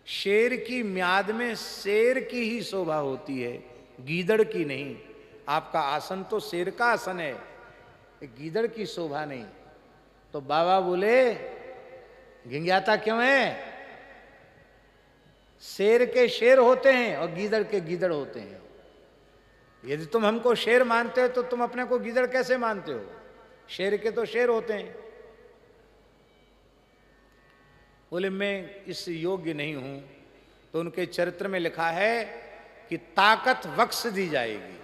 शेर की म्याद में शेर की ही शोभा होती है, गीदड़ की नहीं। आपका आसन तो शेर का आसन है, गीदड़ की शोभा नहीं। तो बाबा बोले घिंघियाता क्यों है? शेर के शेर होते हैं और गीदड़ के गीदड़ होते हैं। यदि तुम हमको शेर मानते हो तो तुम अपने को गीदड़ कैसे मानते हो? शेर के तो शेर होते हैं। बोले मैं इस योग्य नहीं हूं। तो उनके चरित्र में लिखा है कि ताकत बख्श दी जाएगी,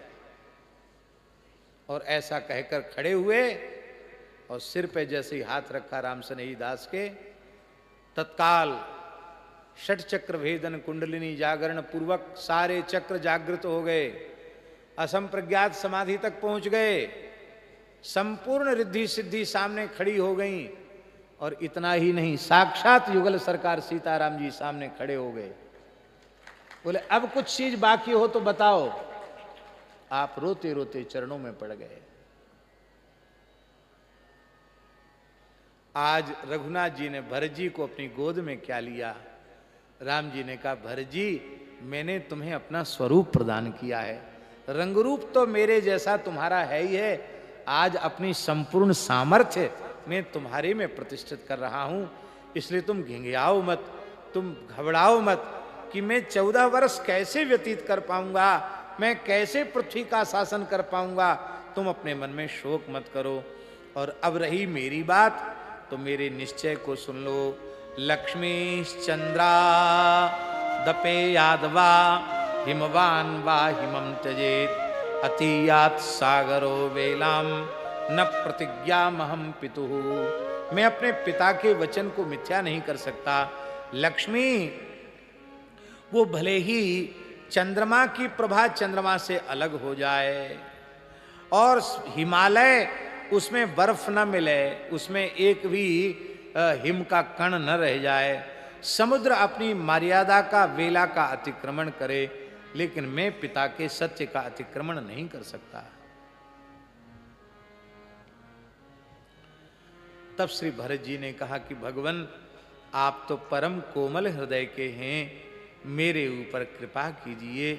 और ऐसा कहकर खड़े हुए और सिर पे जैसे ही हाथ रखा राम स्नेही दास के, तत्काल षट चक्र भेदन कुंडलिनी जागरण पूर्वक सारे चक्र जागृत हो गए, असंप्रज्ञात समाधि तक पहुंच गए, संपूर्ण रिद्धि सिद्धि सामने खड़ी हो गई। और इतना ही नहीं, साक्षात युगल सरकार सीताराम जी सामने खड़े हो गए। बोले अब कुछ चीज बाकी हो तो बताओ। आप रोते रोते चरणों में पड़ गए। आज रघुनाथ जी ने भरत जी को अपनी गोद में क्या लिया? राम जी ने कहा भरत जी, मैंने तुम्हें अपना स्वरूप प्रदान किया है, रंगरूप तो मेरे जैसा तुम्हारा है ही है। आज अपनी संपूर्ण सामर्थ्य मैं तुम्हारे में प्रतिष्ठित कर रहा हूं, इसलिए तुम घिंघियाओ मत, तुम घबराओ मत कि मैं 14 वर्ष कैसे व्यतीत कर पाऊंगा, मैं कैसे पृथ्वी का शासन कर पाऊंगा। तुम अपने मन में शोक मत करो। और अब रही मेरी बात, तो मेरे निश्चय को सुन लो। लक्ष्मी चंद्रा दपे यादवा हिमवान वा हिमम त्यजेत अतियात सागरो वेलाम न प्रतिज्ञा महम पितुः। मैं अपने पिता के वचन को मिथ्या नहीं कर सकता। लक्ष्मी वो भले ही चंद्रमा की प्रभा चंद्रमा से अलग हो जाए, और हिमालय उसमें बर्फ न मिले, उसमें एक भी हिम का कण न रह जाए, समुद्र अपनी मर्यादा का वेला का अतिक्रमण करे, लेकिन मैं पिता के सत्य का अतिक्रमण नहीं कर सकता। तब श्री भरत जी ने कहा कि भगवान, आप तो परम कोमल हृदय के हैं, मेरे ऊपर कृपा कीजिए।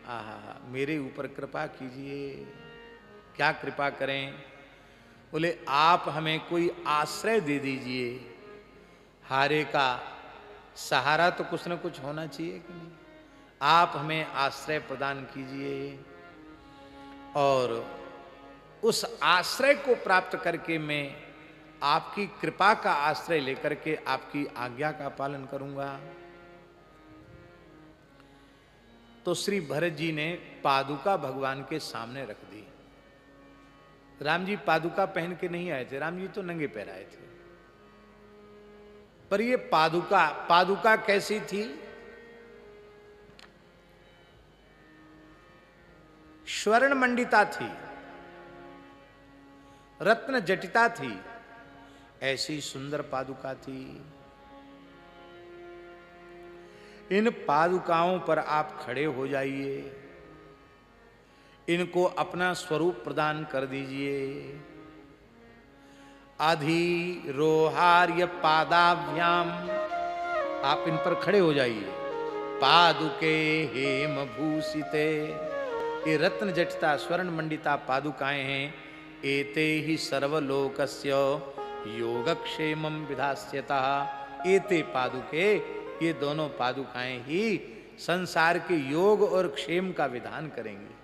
आहा, मेरे ऊपर कृपा कीजिए। क्या कृपा करें? बोले आप हमें कोई आश्रय दे दीजिए। हारे का सहारा तो कुछ न कुछ होना चाहिए कि नहीं? आप हमें आश्रय प्रदान कीजिए, और उस आश्रय को प्राप्त करके मैं आपकी कृपा का आश्रय लेकर के आपकी आज्ञा का पालन करूंगा। तो श्री भरत जी ने पादुका भगवान के सामने रख दी। राम जी पादुका पहन के नहीं आए थे, राम जी तो नंगे पैर आए थे। पर ये पादुका कैसी थी? स्वर्ण मंडिता थी, रत्न जटिता थी, ऐसी सुंदर पादुका थी। इन पादुकाओं पर आप खड़े हो जाइए, इनको अपना स्वरूप प्रदान कर दीजिए। अधिरोहार्य पादाभ्याम, आप इन पर खड़े हो जाइए। पादुके हेम भूषिते, ये रत्न जटिता स्वर्ण मंडिता पादुकाएं हैं। एते ही सर्वलोकस्य योगक्षेमम विधास्यतः, एते पादुके, ये दोनों पादुकाएं ही संसार के योग और क्षेम का विधान करेंगी।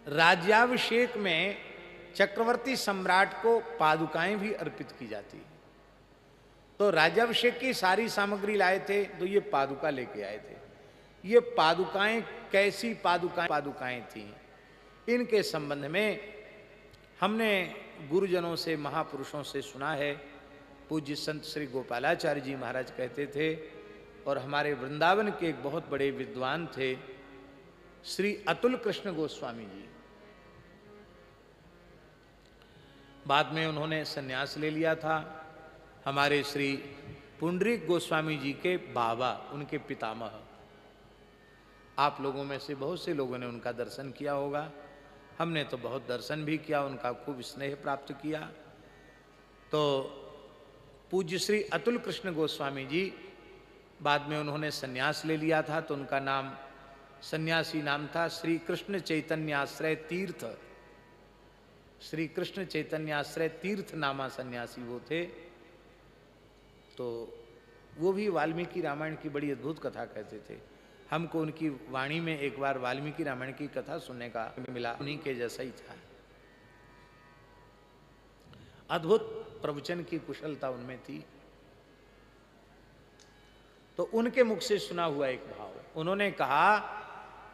राज्याभिषेक में चक्रवर्ती सम्राट को पादुकाएं भी अर्पित की जाती है। तो राज्याभिषेक की सारी सामग्री लाए थे, तो ये पादुका लेके आए थे। ये पादुकाएं कैसी पादुकाएं थीं, इनके संबंध में हमने गुरुजनों से, महापुरुषों से सुना है। पूज्य संत श्री गोपालाचार्य जी महाराज कहते थे, और हमारे वृंदावन के एक बहुत बड़े विद्वान थे श्री अतुल कृष्ण गोस्वामी जी। बाद में उन्होंने संन्यास ले लिया था। हमारे श्री पुंडरीक गोस्वामी जी के बाबा, उनके पितामह। आप लोगों में से बहुत से लोगों ने उनका दर्शन किया होगा। हमने तो बहुत दर्शन भी किया, उनका खूब स्नेह प्राप्त किया। तो पूज्य श्री अतुल कृष्ण गोस्वामी जी, बाद में उन्होंने संन्यास ले लिया था, तो उनका नाम, सन्यासी नाम था श्री कृष्ण चैतन्याश्रय तीर्थ। श्री कृष्ण चैतन्याश्रय तीर्थ नामा सन्यासी वो थे। तो वो भी वाल्मीकि रामायण की बड़ी अद्भुत कथा कहते थे। हमको उनकी वाणी में एक बार वाल्मीकि रामायण की कथा सुनने का मिला, उन्हीं के जैसा ही था। अद्भुत प्रवचन की कुशलता उनमें थी। तो उनके मुख से सुना हुआ एक भाव, उन्होंने कहा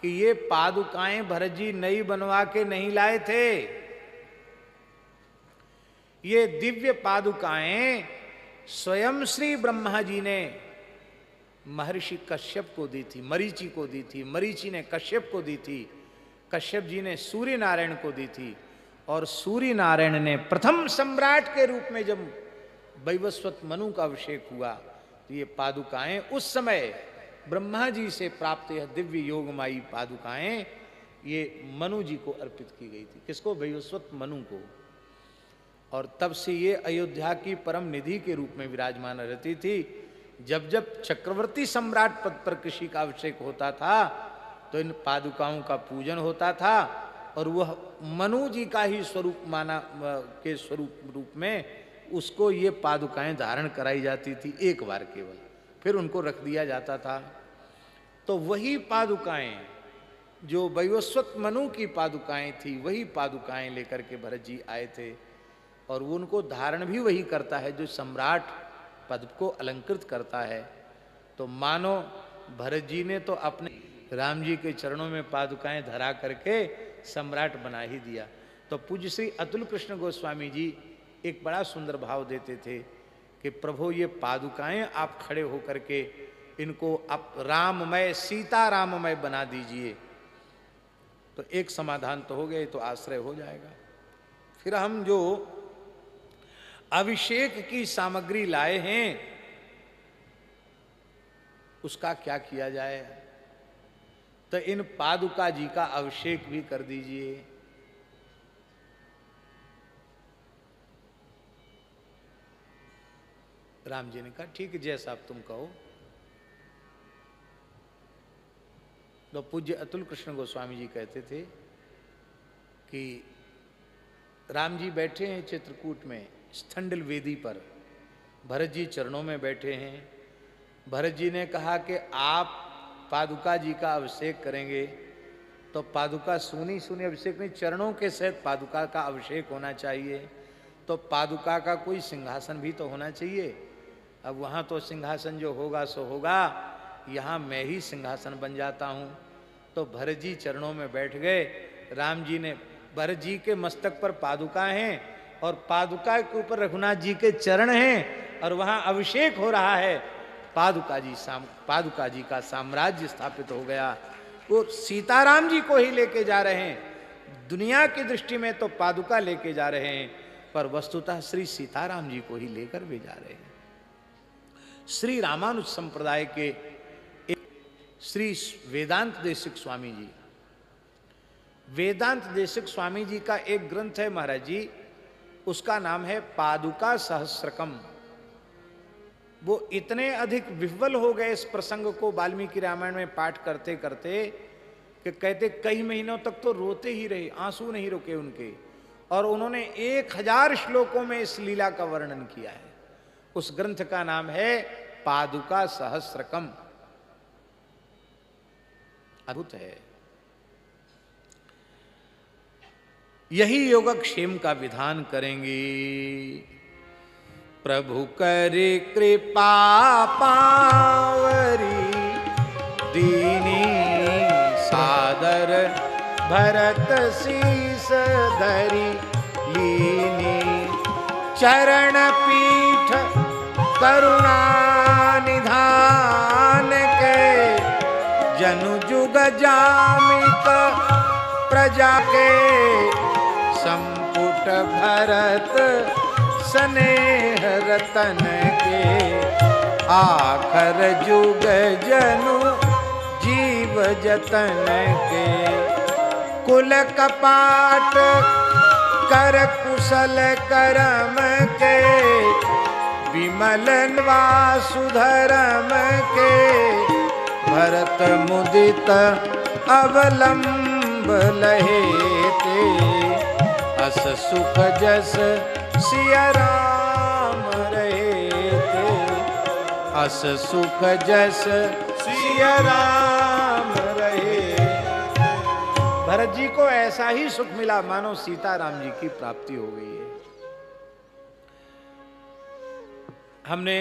कि ये पादुकाएं भरत जी नई बनवा के नहीं लाए थे, ये दिव्य पादुकाएं स्वयं श्री ब्रह्मा जी ने महर्षि कश्यप को दी थी, मरीचि को दी थी, मरीचि ने कश्यप को दी थी, कश्यप जी ने सूर्य नारायण को दी थी, और सूर्य नारायण ने प्रथम सम्राट के रूप में जब वैवस्वत मनु का अभिषेक हुआ, तो ये पादुकाएं उस समय ब्रह्मा जी से प्राप्त यह दिव्य योगमाई पादुकाएं ये मनु जी को अर्पित की गई थी। किसको? वैवस्वत मनु को। और तब से ये अयोध्या की परम निधि के रूप में विराजमान रहती थी। जब जब चक्रवर्ती सम्राट पद पर किसी का अभिषेक होता था, तो इन पादुकाओं का पूजन होता था, और वह मनु जी का ही स्वरूप माना के स्वरूप रूप में उसको ये पादुकाएं धारण कराई जाती थी एक बार केवल, फिर उनको रख दिया जाता था। तो वही पादुकाएं जो वैवस्वत मनु की पादुकाएं थी, वही पादुकाएं लेकर के भरत जी आए थे, और वो उनको धारण भी वही करता है जो सम्राट पद को अलंकृत करता है। तो मानो भरत जी ने तो अपने राम जी के चरणों में पादुकाएं धरा करके सम्राट बना ही दिया। तो पूज्य श्री अतुल कृष्ण गोस्वामी जी एक बड़ा सुंदर भाव देते थे कि प्रभु ये पादुकाएं आप खड़े होकर के इनको आप राममय, सीता राममय बना दीजिए। तो एक समाधान तो हो गया, तो आश्रय हो जाएगा। फिर हम जो अभिषेक की सामग्री लाए हैं उसका क्या किया जाए? तो इन पादुका जी का अभिषेक भी कर दीजिए। राम जी ने कहा ठीक है, जैसा आप तुम कहो। तो पूज्य अतुल कृष्ण गोस्वामी जी कहते थे कि राम जी बैठे हैं चित्रकूट में स्थंडल वेदी पर, भरत जी चरणों में बैठे हैं। भरत जी ने कहा कि आप पादुका जी का अभिषेक करेंगे, तो पादुका सुनी सुनी अभिषेक नहीं, चरणों के सहित पादुका का अभिषेक होना चाहिए। तो पादुका का कोई सिंहासन भी तो होना चाहिए। अब वहाँ तो सिंहासन जो होगा सो होगा, यहाँ मैं ही सिंहासन बन जाता हूँ। तो भरत जी चरणों में बैठ गए। राम जी ने, भरत जी के मस्तक पर पादुका हैं और पादुका के ऊपर रघुनाथ जी के चरण हैं, और वहाँ अभिषेक हो रहा है। पादुका जी का साम्राज्य स्थापित हो गया। वो सीताराम जी को ही लेके जा रहे हैं। दुनिया की दृष्टि में तो पादुका लेके जा रहे हैं, पर वस्तुतः श्री सीताराम जी को ही लेकर वे जा रहे हैं। श्री रामानुज संप्रदाय के एक श्री वेदांत देशिक स्वामी जी, वेदांत देशिक स्वामी जी का एक ग्रंथ है महाराज जी, उसका नाम है पादुका सहस्रकम। वो इतने अधिक विह्वल हो गए इस प्रसंग को वाल्मीकि रामायण में पाठ करते करते कि कहते कई महीनों तक तो रोते ही रहे, आंसू नहीं रुके उनके, और उन्होंने 1000 श्लोकों में इस लीला का वर्णन किया है। उस ग्रंथ का नाम है पादुका सहस्रकम। अद्भुत है। यही योगक्षेम का विधान करेंगे। प्रभु करे कृपा पावरी, दीनी सादर भरत शीस धरी, लीनी चरण पीठ करुणा निधान के, जनु जुग जामित प्रजा के, संपुट भरत स्नेह रतन के, आखर जुग जनु जीव जतन के, कुल कपाट कर कुशल करम के, विमल वासुधरम के, भरत मुदित अवलंब लहेते, अस सुख जस सिया राम रहते, अस सुख जस सिया राम रहे। भरत जी को ऐसा ही सुख मिला मानो सीताराम जी की प्राप्ति हो गई है। हमने